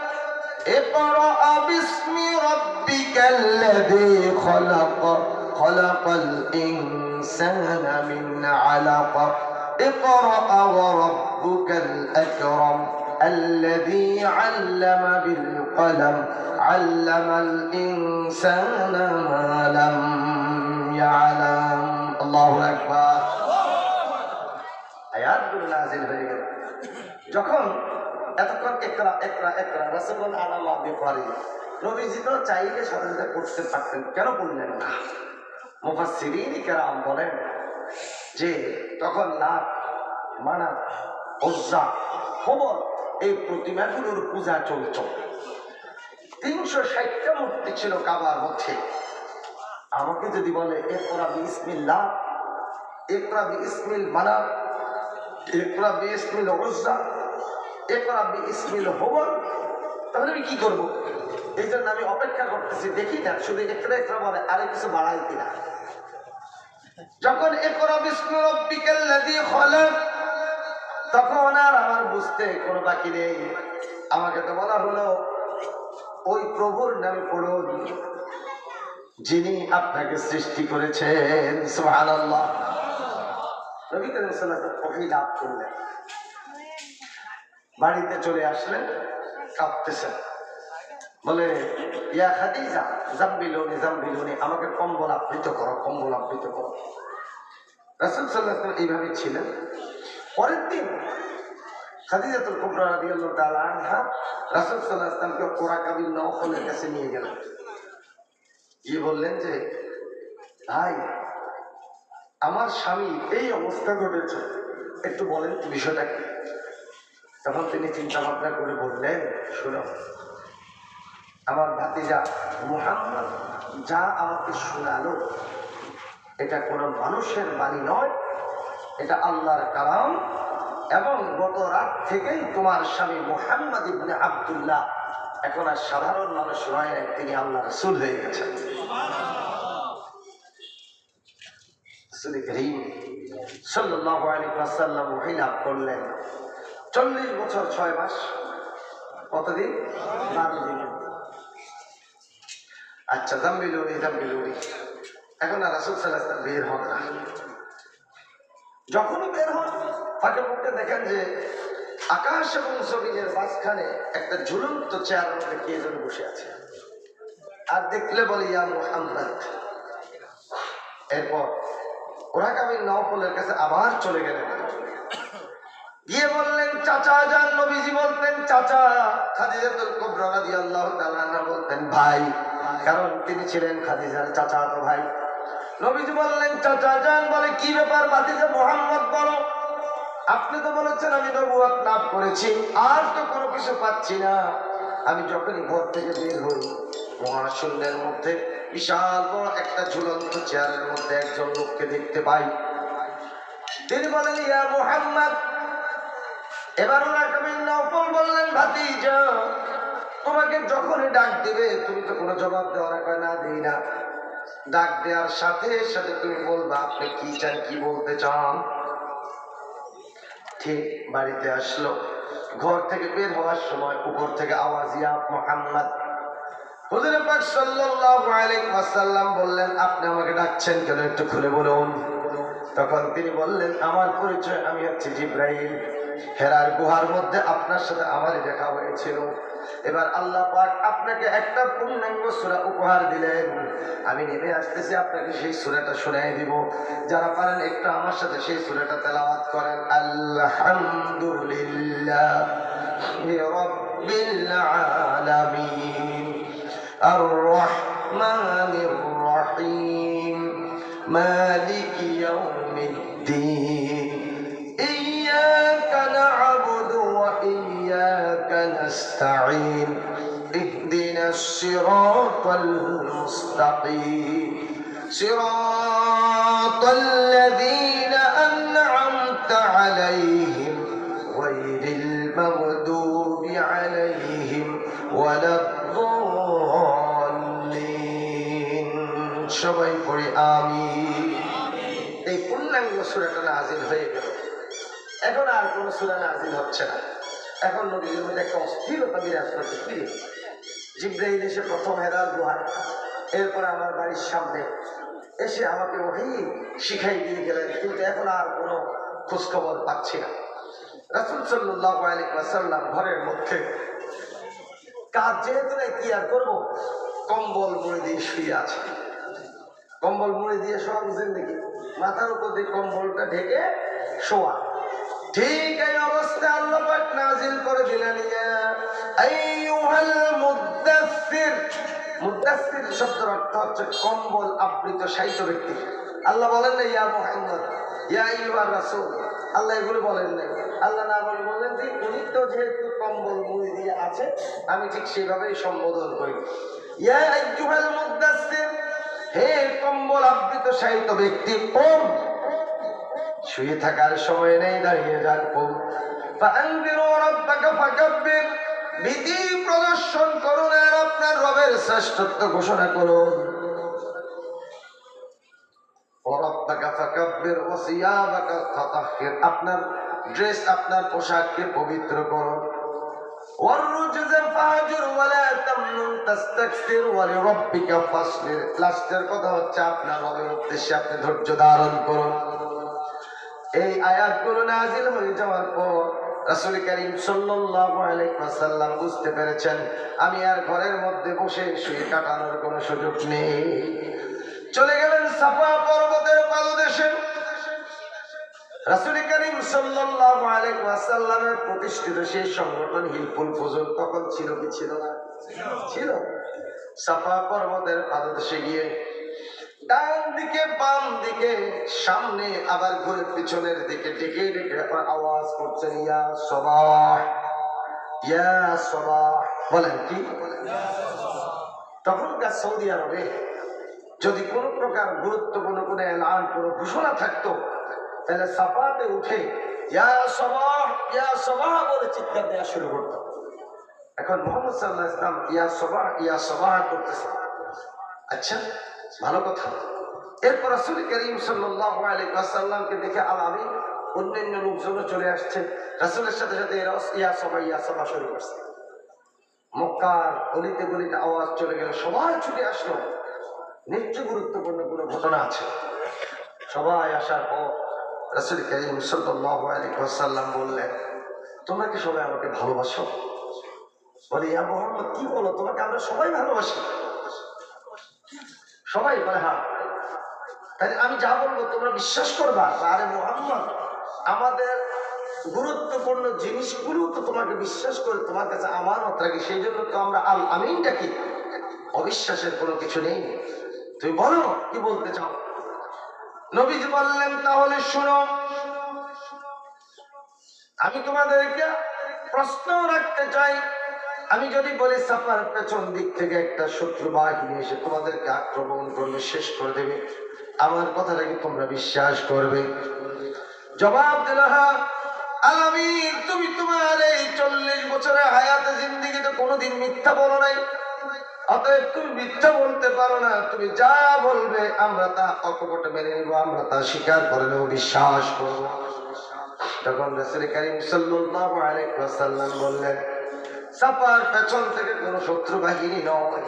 ইকরা বিসমি রাব্বিকাল্লাযী খলাক, খলাকাল ইনসানা মিন আলাক, ইকরা ওয়া রাব্বুকাল আকরাম الذي علم بالقلم علم الإنسان ما لم يعلم الله أكبر। আয়াতগুলো নাযিল হয়ে গেল। যখন এতক্ষণ একরা একরা একরা, রাসূল আলা মা বিকারিইন, নবীজি তো চাইলে সাথে সাথে করতে পারতেন, কেন বললেন না? মুফাসসিরিন কেরাম বলেন যে তখন লাত, মানাত, উজ্জা, হুবল, এই প্রতিমাগুলোর পূজা চলত। 360টা মূর্তি ছিল কাবার মধ্যে। আমাকে যদি বলে ইকরা বিসমিল্লাহ, ইকরা বিসমিল মানাত, ইকরা বিসমিল উজ্জা, ইকরা বিসমিল হুবল, তাহলে আমি কি করব? এই জন্য আমি অপেক্ষা করতেছি, দেখি না শুধু ইকরা ইকরা বলে, আরে কিছু বাড়াই কিনা। যখন ইকরা বিসমি রাব্বিকাল্লাযী খলাক, তখন আর আমার বুঝতে কোনো বাকি নেই। আমাকে তো বলা হলো, ওই প্রভুর নামে পড়ুন যিনি আপনাকে সৃষ্টি করেছেন। সুবহানাল্লাহ। নবী করিম সাল্লাল্লাহু আলাইহি ওয়াসাল্লাম ওহী লাভ করলেন, বাড়িতে চলে আসলেন, কাঁপতেছেন। বলে, ইয়া খাদিজা জাম্বিলুনি জাম্বিলুনি, আমাকে কম্বল আবৃত করো, কম্বল আবৃত করো। রাসূল সাল্লাল্লাহু আলাইহি ওয়াসাল্লাম এইভাবে ছিলেন। পরের দিন খাদিজাতুল কুবরা রাদিয়াল্লাহু তাআলা আনহা রাসূল সাল্লাল্লাহু আলাইহি ওয়াসাল্লামকে ওরাকা বিন নওফলের কাছে নিয়ে গেলেন। গিয়ে বললেন যে, ভাই, আমার স্বামী এই অবস্থা ঘটেছে, একটু বলেন বিষয়টা কি। তখন তিনি চিন্তা ভাবনা করে বললেন, শোনো, আমার ভাতিজা মুহাম্মদ যা আমাকে শোনালো, এটা কোনো মানুষের বাণী নয়, এটা আল্লাহর কালাম। এবং গত রাত থেকেই তোমার স্বামী মুহাম্মদ ইবনে আব্দুল্লাহ এখন আর সাধারণ মানুষ নয়, তিনি আল্লাহ রাসূল হয়ে গেছেন। রাসূল করিম সাল্লাল্লাহু আলাইহি ওয়াসাল্লাম ওহী লাভ করলেন 40 বছর 6 মাস। কতদিন? 12 দিন। আচ্ছা, জাম্বিলুনি। এখন আর রাসূল সাল্লাল্লাহু আলাইহি ওয়াসাল্লাম বের হন না। যখনই বের হন ফাঁকে ফুঁকে দেখেন যে আকাশ এবং জমিনের মাঝখানে একটা ঝুলন্ত চেয়ারের মধ্যে কে যেন বসে আছে। আর দেখলে বলে ইয়া মুহাম্মদ। এরপর ওরাকা বিন নওফলের কাছে আবার চলে গেলেন, গিয়ে বললেন চাচা যান। নবীজি বলতেন চাচা। খাদিজাতুল কুবরা রাদিয়াল্লাহু তাআলা আনহা বলতেন ভাই, কারণ তিনি ছিলেন খাদিজার চাচাতো ভাই। নবীজি বললেন চাচা যান। বলে কি ব্যাপার ভাতিজা মুহাম্মদ, বলো। আপনি তো বলেছেন আমি নবুয়ত লাভ করেছি, আর তো কোনো কিছু পাচ্ছি না। আমি যখনই ঘর থেকে বের হই মহাশূন্যের মধ্যে বিশাল বড় একটা ঝুলন্ত চেয়ারের মধ্যে একজন লোককে দেখতে পাই। তিনি বলেন ইয়া মুহাম্মদ। এবার ওরাকা বিন নওফল বললেন ভাতিজা, তোমাকে যখনই ডাক দিবে তুমি তো কোনো জবাব দেওয়ার কয় না দেই না। ডাক দেওয়ার সাথে সাথে তুমি বলবা আপনি কি চান, কি বলতে চান। ঠিক বাড়িতে আসলো, ঘর থেকে বের হওয়ার সময় উপর থেকে আওয়াজ ইয়া মুহাম্মদ। হুজুর পাক সাল্লাল্লাহু আলাইহি ওয়াসাল্লাম বললেন আপনি আমাকে ডাকছেন কেন, একটু খুলে বলুন। তখন তিনি বললেন আমার পরিচয়, আমি হচ্ছি জিবরাইল। হেরার গুহার মধ্যে আপনার সাথে আমারই দেখা হয়েছিল। এবার আল্লাহ পাক আপনাকে একটা পূর্ণাঙ্গ সূরা উপহার দিলেন। আমি নেমে আসতেছি, আপনাকে সেই সূরাটা শোনাই দিব। যারা পারেন একটু আমার সাথে সেই সূরাটা তেলাওয়াত করেন। আলহামদুলিল্লাহি রাব্বিল আলামিন আর রহমানির রহিম মালিকি ইয়াউমিদ্দিন ইয়্যাকা না'বুদু ওয়া ইয়্যাকা নাস্তাঈন ইহদিনাস সিরাতাল মুস্তাকিম সিরাতাল লাযীনা আন'আমতা আলাইহিম গায়রিল মাগদুবি আলাইহিম ওয়ালাদ-দাল্লিন। সবাই পড়ি আমিন। এই পূর্ণাঙ্গ সূরাটা নাযিল হয়ে গেল। এখন আর কোনো সূরা নাযিল হচ্ছে না। এখন নবীর মধ্যে একটা অস্থিরতা বিরাজ করছে। কি জিবরাইল এসে প্রথম হেরার গুহায়, এরপর আমার বাড়ির সামনে এসে আমাকে ওহী শিখাই দিয়ে গেলেন, কিন্তু এখন আর কোনো খোঁজখবর পাচ্ছি না। রাসূল সাল্লাল্লাহু আলাইহি ওয়াসাল্লাম ঘরের মধ্যে কাজ যেহেতু নাই কি আর করবো, কম্বল মুড়ি দিয়ে শুয়ে আছে। কম্বল মুড়ি দিয়ে শোয়া বুঝেন নাকি? মাথার উপর দিয়ে কম্বলটা ঢেকে শোয়া। ঠিক এই অবস্থায় আল্লাহ পাক নাযিল করে দিলেন ইয়া আইয়ুহাল মুদ্দাসসির। মুদ্দাসসির শব্দের অর্থ হচ্ছে কম্বল আবৃত শায়িত ব্যক্তি। আল্লাহ বলেন না ইয়া মুহাম্মদ, ইয়া আইয়ুহার রাসূল। আল্লাহ এগুলো বলেন নাই। আল্লাহ না বলে বলেন যে উনি তো যেহেতু কম্বল মুড়ি দিয়ে আছে আমি ঠিক সেইভাবেই সম্বোধন করি। ইয়া আইয়ুহাল মুদ্দাসসির, হে কম্বল আবৃত শায়িত ব্যক্তি, কোন শুয়ে থাকার সময় নেই, দাঁড়িয়ে যান। ফাআনযিরু রাব্বাকা ফাকাব্বির, ভীতি প্রদর্শন করুন আর আপনার রবের শ্রেষ্ঠত্ব ঘোষণা করুন। ওয়ারাব্বাকা ফাকাব্বির ওয়া সিয়াবাকা ফাতাহহির, আপনার ড্রেস আপনার পোশাককে পবিত্র করুন। ওয়াররুজজা ফাহজুর ওয়া লা তামনুন তাস্তাকসির ওয়া লিরাব্বিকা ফাসবির, লাস্টের কথা হচ্ছে আপনার রবের উদ্দেশ্যে আপনি ধৈর্য ধারণ করুন। এই আয়াতগুলো নাযিল হয়ে যাওয়ার পর রাসূল করিম সাল্লাল্লাহু আলাইহি ওয়াসাল্লাম বুঝতে পেরেছেন আমি আর ঘরের মধ্যে বসে শুয়ে কাটানোর কোনো সুযোগ নেই। চলে গেলেন সাফা পর্বতের পাদদেশে। রাসূল করিম সাল্লাল্লাহু আলাইহি ওয়াসাল্লামের প্রতিষ্ঠিত সেই সংগঠন হিলফুল ফুজুল তখন ছিল কি ছিল না? ছিল। সাফা পর্বতের পাদদেশে গিয়ে ডান দিকে বাম দিকে সামনে আবার ঘুরে পিছনের দিকে ডেকে ডেকে আওয়াজ করছেন ইয়া সাবাহ, ইয়া সাবাহ। বলেন কি? তখনকার সৌদি আরবে যদি কোনো প্রকার গুরুত্বপূর্ণ কোনো এলান কোনো ঘোষণা থাকতো তাহলে সাফাতে উঠে ইয়া সাবাহ, ইয়া সাবাহ বলে চিৎকার দেওয়া শুরু করতো। এখন মুহাম্মদ সাল্লাল্লাহু আলাইহি ওয়াসাল্লাম ইয়া সাবাহ করতেছে। আচ্ছা, ভালো কথা। এরপর রাসূল করিম সাল্লাল্লাহু আলাইহি ওয়াসাল্লামকে দেখে আল-আমিন অন্যান্য লোকজনও চলে আসছে। রাসূলের সাথে সাথে এরা ইয়া সাবা শুরু করছে। মক্কার অলিতে গলিতে আওয়াজ চলে গেল, সবাই ছুটে আসলো। নিশ্চয় গুরুত্বপূর্ণ কোনো ঘটনা আছে। সবাই আসার পর রাসূল করিম সাল্লাল্লাহু আলাইহি ওয়াসাল্লাম বললেন, তোমরা কি সবাই আমাকে ভালোবাসো? বলে, ইয়া মুহাম্মদ, কি বলো, তোমাকে আমরা সবাই ভালোবাসি। সবাই বলে, হ্যাঁ। তাহলে আমি যা বলবো তোমরা বিশ্বাস করবা? আরে মুহাম্মদ, আমাদের গুরুত্বপূর্ণ জিনিসগুলো তো তোমাকে বিশ্বাস করে তোমার কাছে আমানত রাখি, সেই জন্য তো আমরা আল আমিন ডাকি। অবিশ্বাসের কোনো কিছু নেই। তুমি বলো কি বলতে চাও। নবীজি বললেন, তাহলে শোনো, আমি তোমাদেরকে প্রশ্ন রাখতে চাই। আমি যদি বলি সাফার পেছন দিক থেকে একটা শত্রু বাহিনী এসে তোমাদেরকে আক্রমণ করবে, শেষ করে দেবে, আমার কথাটা কি তোমরা বিশ্বাস করবে? জবাব দিল, হ্যাঁ। আল-আমিন, তুমি তোমার এই 40 বছরের হায়াতে জিন্দেগিতে কোনোদিন মিথ্যা বলো নাই, অতএব তুমি মিথ্যা বলতে পারো না। তুমি যা বলবে আমরা তা অকপট মেনে নেব, আমরা তা স্বীকার করে নেব, বিশ্বাস করব। তখন রাসূল করিম সাল্লাল্লাহু আলাইহি ওয়াসাল্লাম বললেন, সাফার পেছন থেকে কোনো শত্রু বাহিনী নয়,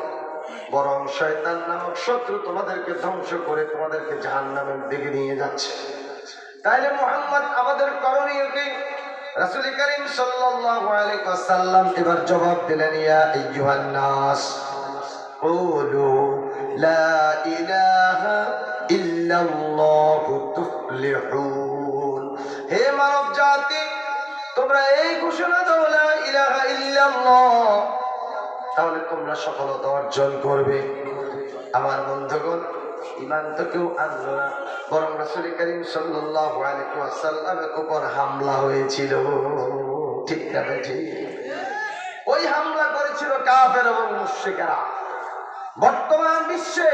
বরং শয়তান নামক শত্রু তোমাদেরকে ধ্বংস করে তোমাদেরকে জাহান্নামের দিকে নিয়ে যাচ্ছে। তাইলে মুহাম্মদ আমাদের করণীয় কি? রাসূল করিম সাল্লাল্লাহু আলাইহি ওয়াসাল্লাম এবার জবাব দিলেন, ইয়া আইয়ুহান নাস কুলু লা ইলাহা ইল্লাল্লাহু তুফলিহুন। হে মানব জাতি, তোমরা এই ঘোষণা দাও, লা ইলাহা ইল্লাল্লাহ, তাহলে তোমরা সফলতা অর্জন করবে। আমার বন্ধুগণ, ঈমান তো কেউ আনলো না, বরং রাসূল করিম সাল্লাল্লাহু আলাইহি ওয়াসাল্লামের উপর হামলা হয়েছিল। ঠিক না ঠিক? ওই হামলা করেছিল কাফের এবং মুশরিকরা। বর্তমান বিশ্বে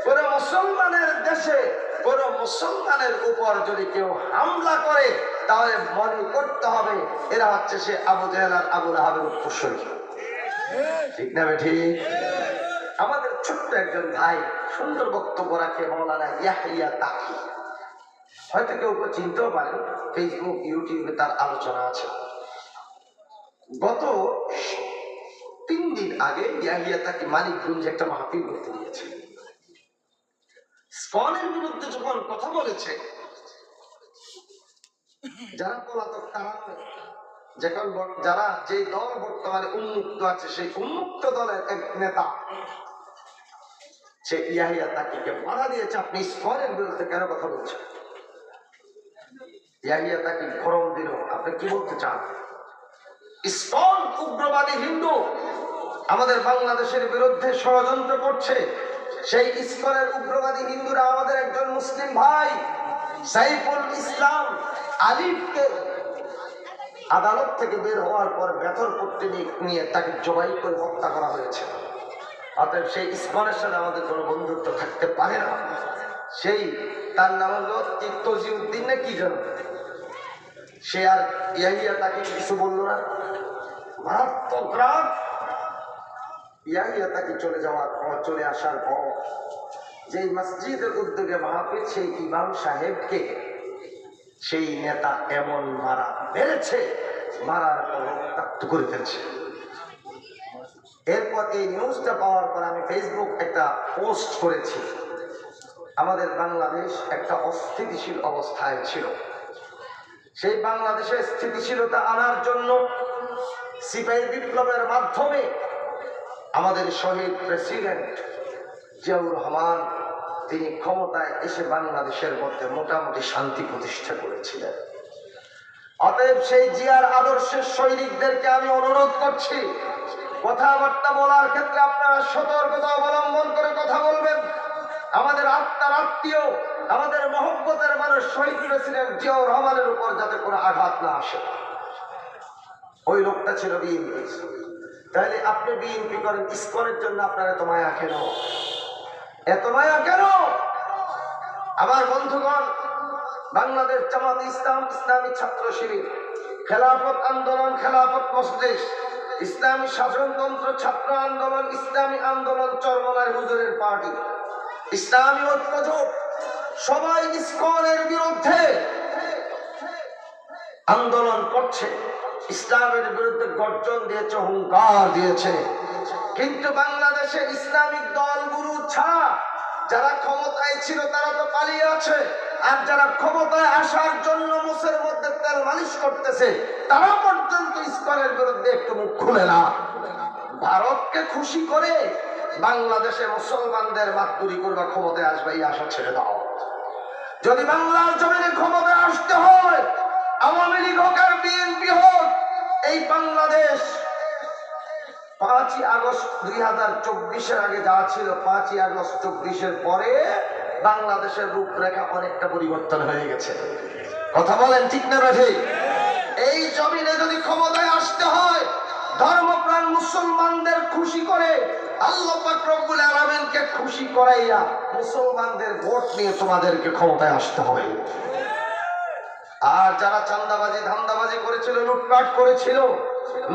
কোন মুসলমানের দেশে কোন মুসলমানের উপর যদি কেউ হামলা করে, তাহলে মনে করতে হবে এরা হচ্ছে সে আবু জাহেল আর আবু লাহাবের উত্তরসূরি। ঠিক না ঠিক? আমাদের ছোট্ট একজন ভাই সুন্দর বক্তব্য রাখে, মাওলানা ইয়াহিয়া তাকি। হয়তো কেউ চিনতেও পারেন, ফেসবুক ইউটিউবে তার আলোচনা আছে। গত 3 দিন আগে ইয়াহিয়া তাকি মানিকগঞ্জে একটা মাহফিল করতে গিয়েছে। ইসকনের বিরুদ্ধে যখন কথা বলেছে, যারা পলাতক তারা যখন যারা যে দল বর্তমানে উন্মুক্ত আছে, সেই উন্মুক্ত দলের এক নেতা সে ইয়াহিয়া তাকিকে বাধা দিয়েছে, আপনি ইসকনের বিরুদ্ধে কেন কথা বলছেন? ইয়াহিয়া তাকি ফরম দিল, আপনি কি বলতে চান? ইসকন উগ্রবাদী হিন্দু, আমাদের বাংলাদেশের বিরুদ্ধে ষড়যন্ত্র করছে। সেই ইসকনের উগ্রবাদী হিন্দুরা আমাদের একজন মুসলিম ভাই সাইফুল ইসলাম আলিফকে আদালত থেকে বের হওয়ার পর বেতনপত্র নিয়ে তাকে জবাই করে হত্যা করা হয়েছে। অতএব সেই ইসকনের সাথে আমাদের কোনো বন্ধুত্ব থাকতে পারে না। সেই তার নাম হলো তজিউদ্দিন না কি যেন, সে আর ইয়াহিয়া তাকে কিছু বললো না। মারাত্মক রাগ। ইয়াহিয়া তাকে চলে আসার পর যে মসজিদের উদ্যোগে মাহফিল, সেই ইমাম সাহেবকে সেই নেতা এমন মারা মেরেছে, মারার পর রক্তাক্ত করে ফেলছে। এরপর এই নিউজটা পাওয়ার পর আমি ফেসবুক একটা পোস্ট করেছি। আমাদের বাংলাদেশ একটা অস্থিতিশীল অবস্থায় ছিল। সেই বাংলাদেশের স্থিতিশীলতা আনার জন্য সিপাহী বিপ্লবের মাধ্যমে আমাদের শহীদ প্রেসিডেন্ট জিয়াউর রহমান তিনি ক্ষমতায় এসে বাংলাদেশের মধ্যে মোটামুটি শান্তি প্রতিষ্ঠা করেছিলেন। অতএব সেই জিয়ার আদর্শের সৈনিকদেরকে আমি অনুরোধ করছি, কথাবার্তা বলার ক্ষেত্রে আপনারা সতর্কতা অবলম্বন করে কথা বলবেন। আমাদের আত্মার আত্মীয়, আমাদের মহব্বতের মানুষ শহীদ প্রেসিডেন্ট জিয়াউর রহমানের উপর যাতে কোনো আঘাত না আসে। ওই লোকটা ছিল বিএনপি। তাহলে আপনি বিএনপি করেন, ইসকনের জন্য আপনার এত মায়া কেন? এত মায়া কেন? আমার বন্ধুগণ, বাংলাদেশ জামাত ইসলাম, ইসলামী ছাত্র শিবির, খেলাফত আন্দোলন, খেলাফত মজলিস, ইসলামী শাসনতন্ত্র ছাত্র আন্দোলন, ইসলামী আন্দোলন, চরমনায় হুজুরের পার্টি, ইসলামী ঐক্যজোট, সবাই ইসকনের বিরুদ্ধে আন্দোলন করছে, ইসলামের বিরুদ্ধে গর্জন দিয়েছে, হুঙ্কার দিয়েছে। কিন্তু বাংলাদেশে ইসলামিক দলগুলো ছাড়া যারা ক্ষমতায় ছিল তারা তো পালিয়ে আছে, আর যারা ক্ষমতায় আসার জন্য মুখের মধ্যে তেল মালিশ করতেছে তারা পর্যন্ত ইসকনের বিরুদ্ধে একটু মুখ খুলে না। ভারতকে খুশি করে বাংলাদেশে মুসলমানদের মাতবুরি করবা, ক্ষমতায় আসবে, এই আশা ছেড়ে দাও। যদি বাংলার জমিনে ক্ষমতায় আসতে হয়, আওয়ামী লীগ হোক আর বিএনপি হোক, এই বাংলাদেশ 5ই আগস্ট 2024 আগে যা ছিল, 5ই আগস্ট 24 পরে বাংলাদেশের রূপরেখা অনেকটা পরিবর্তন হয়ে গেছে। কথা বলেন ঠিক না ঠিক? এই জমিনে যদি ক্ষমতায় আসতে হয়, ধর্মপ্রাণ মুসলমানদের খুশি করে, আল্লাহ পাক রব্বুল আলামিনকে খুশি করাইয়া মুসলমানদের ভোট নিয়ে তোমাদেরকে ক্ষমতায় আসতে হবে। আর যারা চাঁদাবাজি ধান্দাবাজি করেছিল, লুটপাট করেছিল,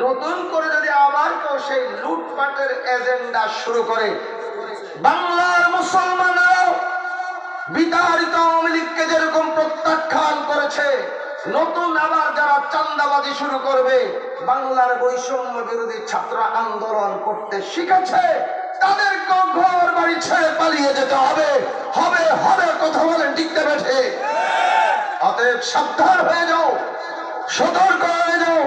নতুন করে যদি আবার কেউ সেই লুটপাটের এজেন্ডা শুরু করে, বাংলার মুসলমানরাও বিতাড়িত আওয়ামী লীগকে যেরকম প্রত্যাখ্যান করেছে, নতুন আবার যারা চাঁদাবাজি শুরু করবে, বাংলার বৈষম্য বিরোধী ছাত্র আন্দোলন করতে শিখেছে, তাদেরকে ঘর বাড়ি ছেড়ে পালিয়ে যেতে হবে। হবে হবে কথা বলেন ঠিক না বেঠে? অতএব সাবধান হয়ে যাও, সতর্ক হয়ে যাও।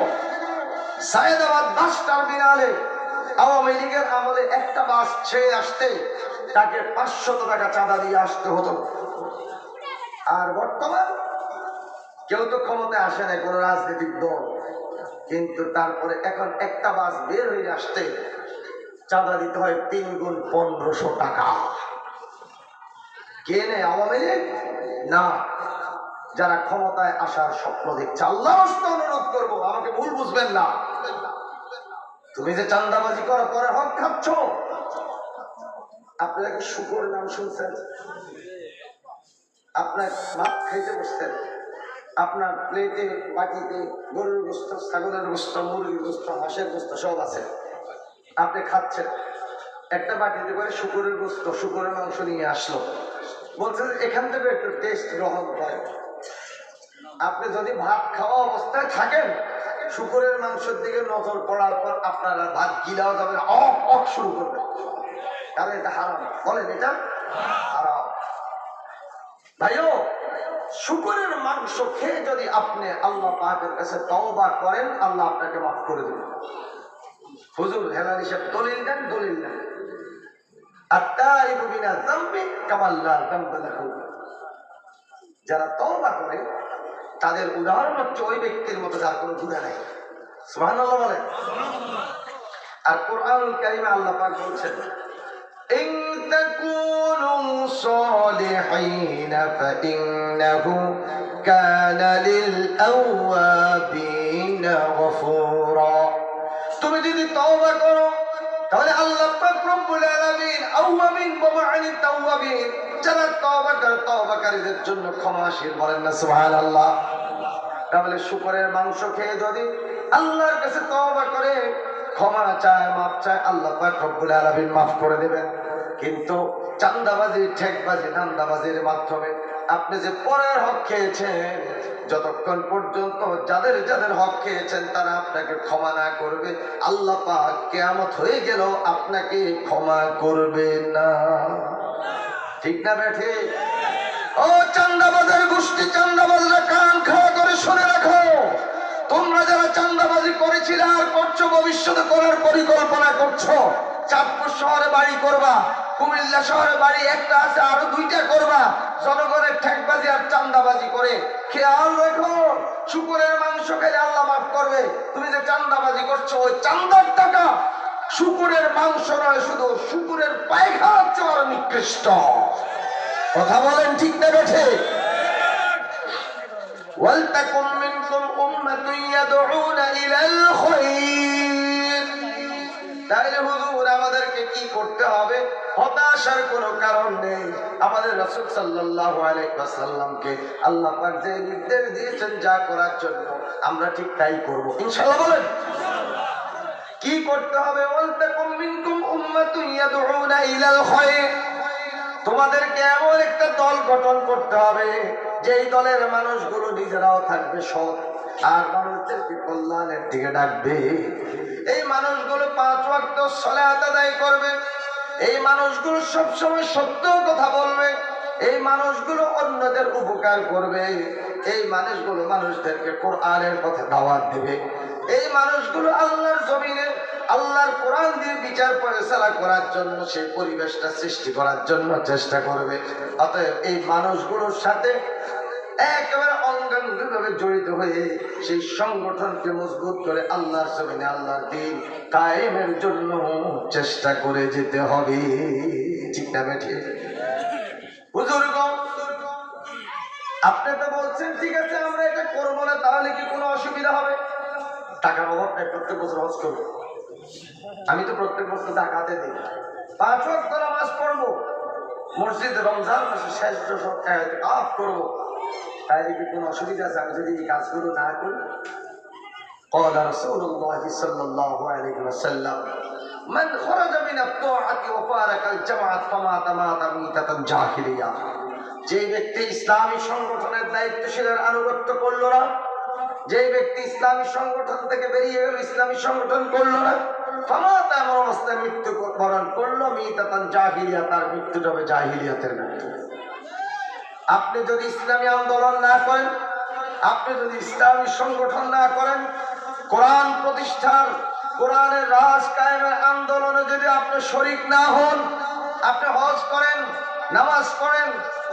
সায়েদাবাদ বাস টার্মিনালে আওয়ামী লীগের আমলে একটা বাস ছেড়ে আসতে তাকে 500 টাকা চাঁদা দিয়ে আসতে হতো। আর বর্তমান কেউ তো ক্ষমতায় আসে না, কোনো রাজনৈতিক দল, কিন্তু তারপরে এখন একটা বাস বের হয়ে আসতে চাঁদা দিতে হয় 3 গুণ 1500 টাকা। কে নেয়? আওয়ামী লীগ না, যারা ক্ষমতায় আসার স্বপ্ন দেখছে। আল্লাহর রাস্তায় অনুরোধ করবো, আমাকে ভুল বুঝবেন না। তুমি যে চাঁদাবাজি করো, পরে হক খাচ্ছ। আপনারা কি শুকর নাম শুনছেন? আপনার ভাত খাইতে বসছেন, আপনার প্লেটে বাটিতে গরুর গোস্ত, ছাগলের গোস্ত, মুরগির গোস্ত, হাঁসের গোস্ত সব আছে, আপনি খাচ্ছেন। একটা বাটিতে করে শুকরের গোস্ত, শুকরের মাংস নিয়ে আসলো, বলছে এখান থেকে একটু টেস্ট গ্রহণ করেন। আপনি যদি ভাত খাওয়া অবস্থায় থাকেন, শুকরের মাংসের দিকে নজর পড়ার পর আপনারা ভাত গিলাও যাবে, অক অক শুরু করবে, তাহলে এটা হারাম। বলেন এটা হারাম। ভাইও, শুকরের মাংস খেয়ে যদি আপনি আল্লাহ পাকের কাছে তওবা করেন, আল্লাহ আপনাকে মাফ করে দেবেন। হুজুর হেলাল হিসাব দলিল দেন, দলিল দেন। আত-তাইবু মিনা যামবি কামা লা যামবা লাহু। যারা তওবা করে তাদের উদাহরণ হচ্ছে ওই ব্যক্তির মতো যার কোনো গুনাহ নাই। সুবহানাল্লাহ বলেন। আর কোরআনুল কারীমে আল্লাহ পাক বলছেন, ইন তাকুনু সালিহিনা ফাইন্নাহু কানা লিল আওয়াবিনা গফুরা। তুমি যদি তওবা করো তাহলে আল্লাহ পাক রব্বুল আলামিন আওয়াবিন বমাআনি তাওয়াবিন, যারা তওবা করে তওবাকারীদের জন্য ক্ষমাশীল। বলেন না সুবহানাল্লাহ। তাহলে শুকরের মাংস খেয়ে যদি আল্লাহর কাছে তওবা করে, ক্ষমা চায়, মাফ চায়, আল্লাহ পাক রব্বুল আলামিন মাফ করে দেবেন। কিন্তু চাঁদাবাজি, ঠেকবাজি, ধান্দাবাজির মাধ্যমে আপনি যে পরের হক খেয়েছেন, যতক্ষণ পর্যন্ত যাদের যাদের হক খেয়েছেন তারা আপনাকে ক্ষমা না করবে, আল্লাহ পাক কিয়ামত হয়ে গেল আপনাকে ক্ষমা করবে না। ঠিক না বেঠে? ও চাঁদাবাজের গোষ্ঠী, চাঁদাবাজরা কান খাড়া করে শুনে রাখো, তোমরা যারা চাঁদাবাজি করেছিলে আর করছো, ভবিষ্যতে করার পরিকল্পনা করছো, চাঁদপুর শহরে বাড়ি করবা, কুমিল্লা শহরে বাড়ি একটা আছে, আরো 2টা করবা, জনগণের ঠেকবাজি আর চাঁদাবাজি করে। খেয়াল রেখো, শুকরের মাংস খেলে আল্লাহ মাফ করবে। তুমি যে চাঁদাবাজি করছো, ওই চাঁদার টাকা শুকরের মাংস নয়, শুধু শুকরের পায়খানার চেয়ে আরো নিকৃষ্ট। কথা বলেন ঠিক না বেঠে? ওয়ালতাকুম মিনকুম উম্মাতুন ইয়াদউনা ইলাল খায়র। তাহলে হুজুর আমাদেরকে কি করতে হবে? হতাশার কোনো কারণ নেই। আমাদের রাসূল সাল্লাল্লাহু আলাইহি ওয়াসাল্লামকে আল্লাহ পাক যে নির্দেশ দিয়েছেন যা করার জন্য, আমরা ঠিক তাই করব ইনশাআল্লাহ। বলেন কি করতে হবে? ওয়ালতাকুম মিনকুম উম্মাতুন ইয়াদউনা ইলাল খায়র। তোমাদেরকে এমন একটা দল গঠন করতে হবে যেই দলের মানুষগুলো নিজেরাও থাকবে সৎ আর মানুষদেরকে কল্যাণের দিকে ডাকবে। এই মানুষগুলো 5 ওয়াক্ত সালাত আদায় করবে, এই মানুষগুলো সবসময় সত্য কথা বলবে, এই মানুষগুলো অন্যদের উপকার করবে, এই মানুষগুলো মানুষদেরকে কোরআনের পথে দাওয়াত দিবে, এই মানুষগুলো আল্লাহর জমিনে আল্লাহর কোরআন দিয়ে বিচার পরিচালনা করার জন্য সেই পরিবেশটা সৃষ্টি করার জন্য চেষ্টা করবে। অতএব এই মানুষগুলোর সাথে একেবারে অঙ্গাঙ্গিভাবে জড়িত হয়ে সেই সংগঠনকে মজবুত করে আল্লাহর জমিনে আল্লাহর দ্বীন কায়েমের জন্য চেষ্টা করে যেতে হবে। ঠিক না বেঠি? বুজুর্গ, আপনি তো বলছেন ঠিক আছে আমরা এটা করবো না, তাহলে কি কোনো অসুবিধা হবে? টাকার অভাব নাই, প্রত্যেক বছর হজ করবো। আমি তো প্রত্যেক বছর জাকাতে দিই, 5 ওয়াক্ত নামাজ পড়বো, মসজিদে রমজান মাসে শেষ আফ করবো, তাইলে কি কোনো অসুবিধা আছে আমি যদি এই কাজগুলো না করি? قال رسول الله صلى الله عليه وسلم من خرج من الطاعة وفارق الجماعة فمات ميتة جاهلية। যে ব্যক্তি ইসলামী সংগঠনের দায়িত্বশীলের আনুগত্য করলো না, যে ব্যক্তি ইসলামী সংগঠন থেকে বেরিয়ে গেল, ইসলামী সংগঠন করলো না, ফামাতা এমন অবস্থায় মৃত্যুবরণ করলো মিতাতান জাহিলিয়া, তার মৃত্যুটা হবে জাহিলিয়াতের মৃত্যু। আপনি যদি ইসলামী আন্দোলন না করেন, আপনি যদি ইসলামী সংগঠন না করেন, কোরআন প্রতিষ্ঠার কোরআনের রাজ কায়েমের আন্দোলনে যদি আপনি শরীক না হন, আপনি হজ করেন, নামাজ পড়েন,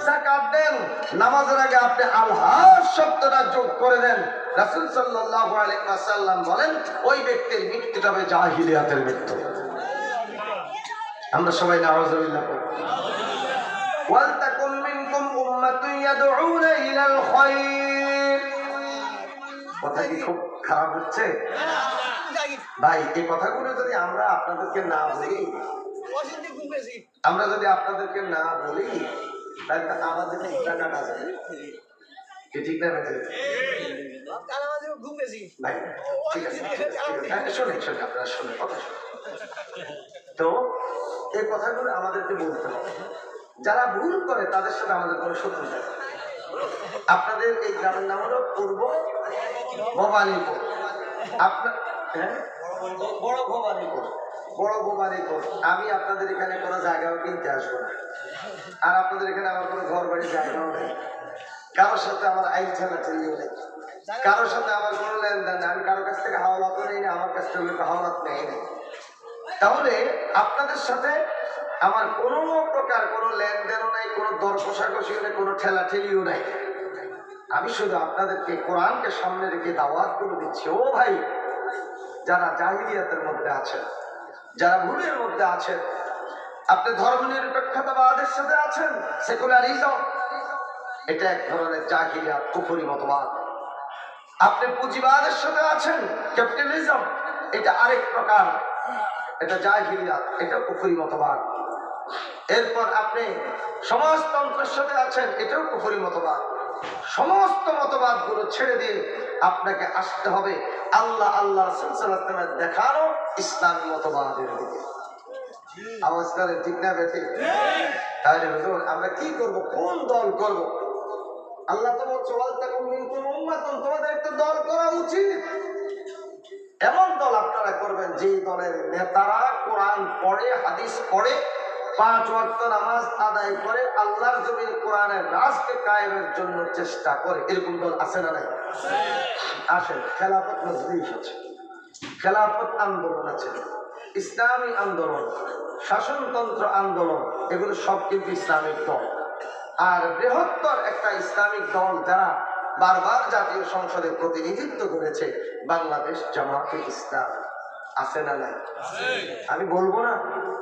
যাকাত দেন, নামাজের আগে আপনি আল্লাহ শব্দটা যোগ করে দেন, রাসূল সাল্লাল্লাহু আলাইহি ওয়াসাল্লাম বলেন ওই ব্যক্তির মৃত্যুটা হবে জাহিলিয়াতের মৃত্যু। আমরা সবাই নাউযুবিল্লাহ পড়ি। ওয়ালতাকুম মিনকুম উম্মাতুন ইয়াদউনা ইলাল খায়র। কথা কি খুব খারাপ হচ্ছে ভাই? এই কথাগুলো যদি আমরা আপনাদেরকে না বলি, আমরা যদি আপনাদেরকে না বলি, তাহলে আমাদের টাকা না যাবে। ঠিক না ভাই? ঠিক আছে, শোনেন আপনারা শোনেন কথা। তো এই কথাগুলো আমাদেরকে বলতে হবে। যারা ভুল করে তাদের সাথে আমাদের কোনো শত্রুতা। আপনাদের এই গ্রামের নাম হলো পূর্ব ভবানীপুর। আপনার বড় ভবানীপুর, বড় ভবানীপুর। আমি আপনাদের এখানে কোনো জায়গাও কিনতে আসবো না, আর আপনাদের এখানে আমার কোনো ঘর বাড়ি জায়গাও নেই, কারোর সাথে আমার আইন ঠেলাঠেলিও নেই, কারোর সাথে আমার কোনো লেনদেন নেই, আমি কারোর কাছ থেকে হাওলাতও নেই না, আমার কাছ থেকে হাওলাত নেই। তাহলে আপনাদের সাথে আমার কোনো প্রকার কোনো লেনদেনও নাই, কোনো দর কষাকষিও নেই, কোনো ঠেলাঠেলিও নাই। আমি শুধু আপনাদেরকে কোরআনকে সামনে রেখে দাওয়াত করে দিচ্ছি। ও ভাই, যারা জাহিলিয়াতের মধ্যে আছেন, যারা ভুলের মধ্যে আছেন, আপনি ধর্মনিরপেক্ষতাবাদের সাথে আছেন, সেকুলারিজম, এটা এক ধরনের জাহিলিয়াত, কুফরি মতবাদ। আপনি পুঁজিবাদের সাথে আছেন, ক্যাপিটালিজম, এটা আরেক প্রকার, এটা জাহিলিয়াত, এটা কুফরি মতবাদ। এরপর আপনি সমাজতন্ত্রের সাথে আছেন, এটাও কুফরি মতবাদ। সমস্ত মতবাদ গুলো ছেড়ে দিয়ে আপনাকে আসতে হবে আল্লাহ আল্লাহ রাসূল সাল্লাল্লাহু আলাইহি ওয়াসাল্লামের দেখানো ইসলামী মতবাদের দিকে। আওয়াজ করেন ঠিক না বেঠি? তাহলে হুজুর আমরা কি করব, কোন দল করব? আল্লাহ তো বলছে ওয়ালতাকুম মিনকুম উম্মাতুন, তোমাদের একটা দল করা উচিত। এমন দল আপনারা করবেন যেই দলের নেতারা কোরআন পড়ে, হাদিস পড়ে, 5 ওয়াক্ত নামাজ আদায় করে, আল্লাহর জমিন কোরআনের রাজকে কায়েমের জন্য চেষ্টা করে। এরকম দল আছে না নাই? আসেন, খেলাফত মজলিস আছে, খেলাফত আন্দোলন আছে, ইসলামী আন্দোলন, শাসনতন্ত্র আন্দোলন, এগুলো সব কিন্তু ইসলামিক দল। আর বৃহত্তর একটা ইসলামিক দল যারা বারবার জাতীয় সংসদে প্রতিনিধিত্ব করেছে, বাংলাদেশ জামাতে ইসলাম, আছে না নাই? আমি বলবো না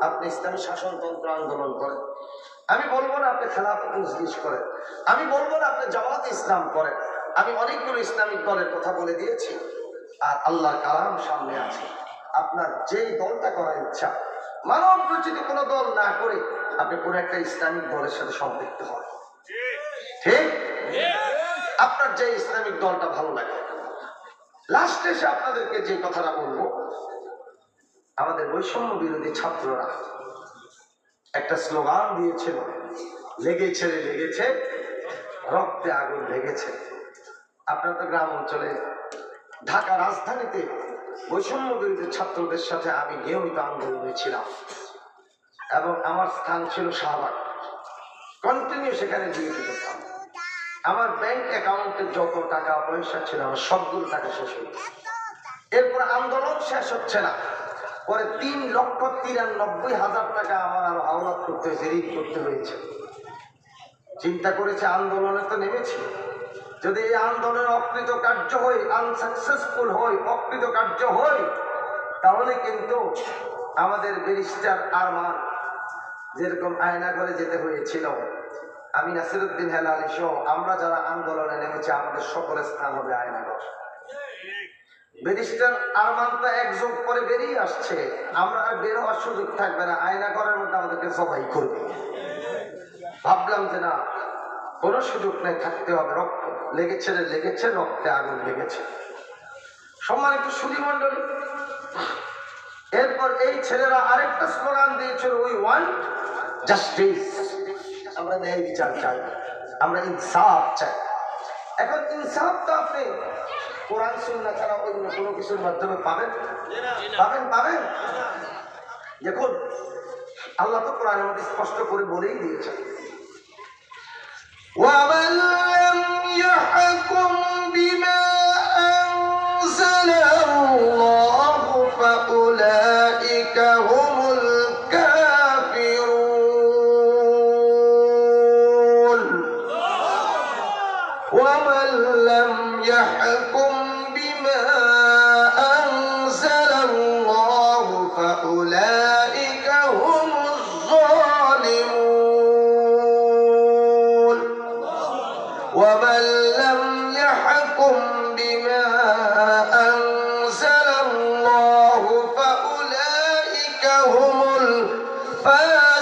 আপনি ইসলামী শাসনতন্ত্র আন্দোলন করেন, আমি বলবো না আপনি খেলাফত মজলিস করেন, আমি বলবো না আপনি জামাতে ইসলাম করেন। আমি অনেকগুলো ইসলামিক দলের কথা বলে দিয়েছি, আর আল্লাহর কালাম সামনে আছে। আপনার যেই দলটা করার ইচ্ছা, মানব রচিত কোনো দল না করে আপনি কোনো একটা ইসলামিক দলের সাথে সম্পৃক্ত হন। ঠিক? আপনার যে ইসলামিক দলটা ভালো লাগে। লাস্টে এসে আপনাদেরকে যে কথাটা বলবো, আমাদের বৈষম্য বিরোধী ছাত্ররা একটা স্লোগান দিয়েছিল, লেগেছে রে লেগেছে, রক্তে আগুন লেগেছে। আপনার তো গ্রাম অঞ্চলে, ঢাকা রাজধানীতে বৈষম্য বিরোধী ছাত্রদের সাথে আমি নিয়মিত আন্দোলনে ছিলাম এবং আমার স্থান ছিল শাহবাগ। কন্টিনিউ সেখানে ডিউটি করতাম। আমার ব্যাংক অ্যাকাউন্টে যত টাকা পয়সা ছিল আমার সবগুলো টাকা শেষ হয়ে গেছে। এরপর আন্দোলন শেষ হচ্ছে না, পরে 3,93,000 টাকা আমার আরো আওলাদ করতে হয়েছে, ঋণ করতে হয়েছে। চিন্তা করেছে আন্দোলনে তো নেমেছি, যদি এই আন্দোলনে অকৃতকার্য হই, আনসাকসেসফুল হই, অকৃতকার্য হই, তাহলে কিন্তু আমাদের ব্যারিস্টার আরমান যেরকম আয়না করে যেতে হয়েছিল, আমি নাসিরউদ্দিন হেলালি সহ আমরা যারা আন্দোলনে নেমেছি আমাদের সকলের স্থান হবে আয়নাঘর। ব্যারিস্টার আরমান তো এক যুগ পরে বেরিয়ে আসছে, আমরা আর বের হওয়ার সুযোগ থাকবে না, আয়নাঘরের মধ্যে আমাদেরকে সবাই করবে। ভাবলাম যে না, কোনো সুযোগ নেই, থাকতে হবে। রক্ত লেগেছে রে লেগেছে, রক্তে আগুন লেগেছে। সম্মানিত সুধী মণ্ডলী, এরপর এই ছেলেরা আরেকটা স্লোগান দিয়েছিল, উই ওয়ান্ট জাস্টিস, আমরা ন্যায় বিচার চাই, আমরা ইনসাফ চাই। এখন ইনসাফ তো আপনি কোরআন সুন্নাহ ছাড়া অন্য কোনো কিছুর মাধ্যমে পাবেন পাবেন পাবেন দেখুন, আল্লাহ তো কোরআনের মধ্যে স্পষ্ট করে বলেই দিয়েছেন, وَمَنْ لَمْ يَحْكُمْ بِمَا أَنزَلَ اللَّهُ فَأُولَئِكَ هُمُ الْكَافِرُونَ وَمَنْ لَمْ يَحْكُمْ بِمَا أَنزَلَ اللَّهُ فَأُولَئِكَ هُمُ الظَّالِمُونَ ومن لم يحكم بما أنزل الله فأولئك هم الفاسقون।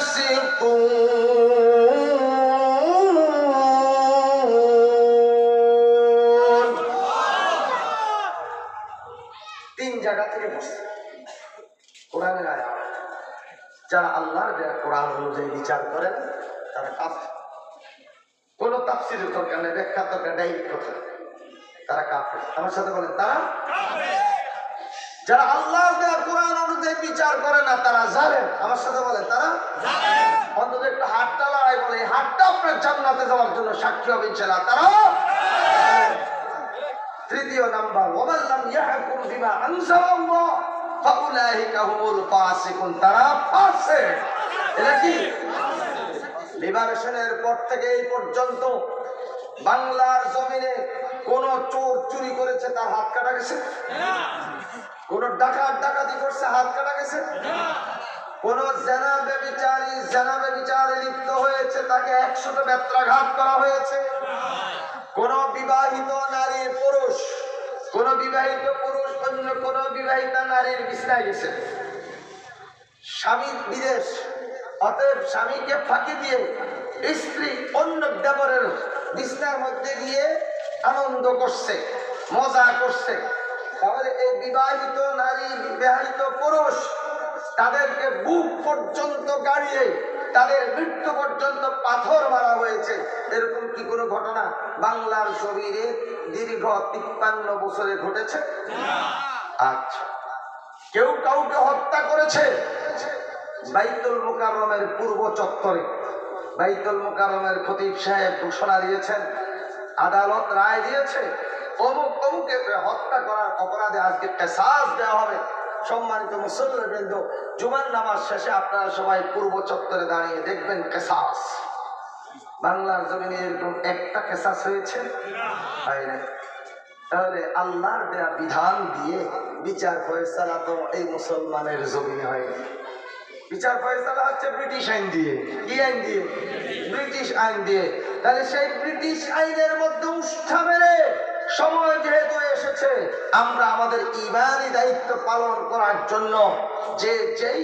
তিন জায়গা থেকে বসছে কোরআনের আয়াত, যারা আল্লাহর দেয়া কোরআন অনুযায়ী বিচার করেন তারা কাফের। কোন তাফসীরের দরকার নেই, ব্যাখ্যার দরকার নেই, কথা, তারা কাফের। আমার সাথে বলেন তারা কাফের। যারা আল্লাহর দেয়া কোরআন অনুযায়ী বিচার করে না তারা জালেম। আমার সাথে বলেন তারা জালেম। অন্তত একটু হাতটা লড়াই বলে, এই হাতটা আপনার জান্নাতে যাওয়ার জন্য সাক্ষী হবে ইনশাআল্লাহ, তারা জালেম। তৃতীয় নাম্বার, ওয়ামান লাম ইয়াহকুম বিমা আনজালাল্লাহ ফাউলাইকা হুমুল ফাসিকুন, তারা ফাসিক। এটা কি? লিবারেশনের পর থেকে এই পর্যন্ত বাংলার জমিনে কোন চোর চুরি করেছে তার হাত কাটা গেছে? কোন ডাকাত ডাকাতি করছে হাত কাটা গেছে? কোন জেনা ব্যভিচারে লিপ্ত হয়েছে তাকে 100টা বেত্রাঘাত করা হয়েছে? কোন বিবাহিত নারী পুরুষ, কোন বিবাহিত পুরুষ অন্য কোন বিবাহিতা নারীর বিছনায় গেছে? স্বামী বিদেশ, অতএব স্বামীকে ফাঁকি দিয়ে স্ত্রী অন্য দেবরের বিছনার মধ্যে গিয়ে আনন্দ করছে, মজা করছে। তাহলে এই বিবাহিত নারী, বিবাহিত পুরুষ, তাদেরকে বুক পর্যন্ত গাড়িয়ে তাদের মৃত্যু পর্যন্ত পাথর মারা হয়েছে। এরকম কি কোনো ঘটনা বাংলার জমিনে দীর্ঘ 53 বছরে ঘটেছে? আচ্ছা, কেউ কাউকে হত্যা করেছে বাইতুল মুকাররমের পূর্ব চত্বরে। বাইতুল মুকাররমের খতিব সাহেব ঘোষণা দিয়েছেন, আদালত রায় দিয়েছে, অমুক অমুকে হত্যা করার অপরাধে আজকে কিসাস দেওয়া হবে। সম্মানিত মুসল্লিবৃন্দ, জুমার নামাজ শেষে আপনারা সবাই পূর্ব চত্বরে দাঁড়িয়ে দেখবেন কিসাস। বাংলার জমিনে এরকম একটা কিসাস হয়েছে? হয় না। তাহলে আল্লাহর দেয়া বিধান দিয়ে বিচার ফয়সালা তো এই মুসলমানের জমিনে হয়নি। বিচার ফয়সালা হচ্ছে ব্রিটিশ আইন দিয়ে। কি আইন দিয়ে? ব্রিটিশ আইন দিয়ে। তাহলে সেই ব্রিটিশ আইনের মধ্যে উষ্ঠা মেরে সময় যেহেতু এসেছে, আমরা আমাদের ঈমানি দায়িত্ব পালন করার জন্য যে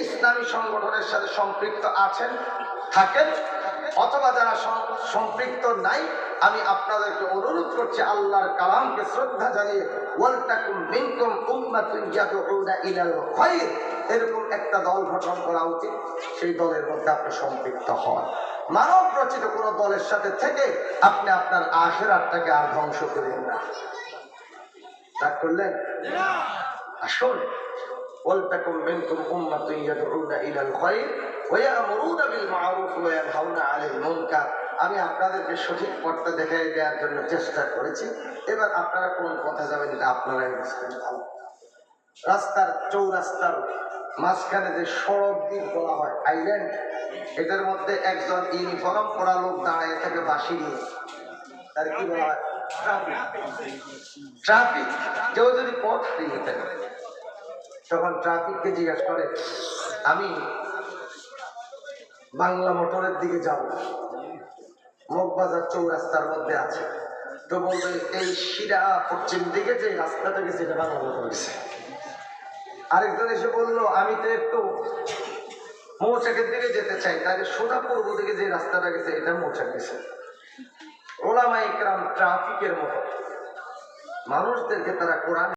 ইসলামী সংগঠনের সাথে সম্পৃক্ত আছেন, থাকেন, অথবা যারা সম্পৃক্ত নাই, আমি আপনাদেরকে অনুরোধ করছি আল্লাহর কালামকে শ্রদ্ধা জানিয়ে ওয়ালতাকুম মিনকুম উম্মাতুন ইয়াদউনা ইলাল খায়র, এরকম একটা দল গঠন করা উচিত। সেই দলের মধ্যে আপনি সম্পৃক্ত হন। মানব রচিত কোনো দলের সাথে থেকে আপনি আপনার আখিরাতটাকে আর ধ্বংস করেন না। তা করলেন? আসুন, ওয়ালতাকুম মিনকুম উম্মাতুন ইয়াদউনা ইলাল খায়র ওয়া ইয়া'মুরুনা বিল মা'রুফ ওয়া ইয়ানহাউনা আনিল মুনকার। আমি আপনাদেরকে সঠিক পথটা দেখাই দেওয়ার জন্য চেষ্টা করেছি। এবার আপনারা কোন পথে যাবেন এটা আপনারাই বুঝবেন। রাস্তার চৌরাস্তার মাঝখানে যে সড়ক দ্বীপ বলা হয়, আইল্যান্ড, এটার মধ্যে একজন ইউনিফর্ম পরা লোক দাঁড়ায় থাকে বাঁশি নিয়ে। তার কি বলা হয়? ট্রাফিক। কেউ যদি পথ হারিয়ে থাকে তখন ট্রাফিককে জিজ্ঞাসা করে, আমি বাংলা মোটরের দিকে যাব, মগবাজার চৌরাস্তার মধ্যে আছে, তো বলবে এই শিরা পশ্চিম দিকে যে রাস্তাটা গেছে এটা বাংলা মোটর গেছে। আরেকজন এসে বললো আমি তো একটু মৌচাকের দিকে যেতে চাই, তাহলে সোজা পূর্ব দিকে যে রাস্তাটা গেছে এটা মৌচাক গেছে। ওলামায়ে কেরাম ট্রাফিকের মতো মানুষদেরকে তারা কোরআন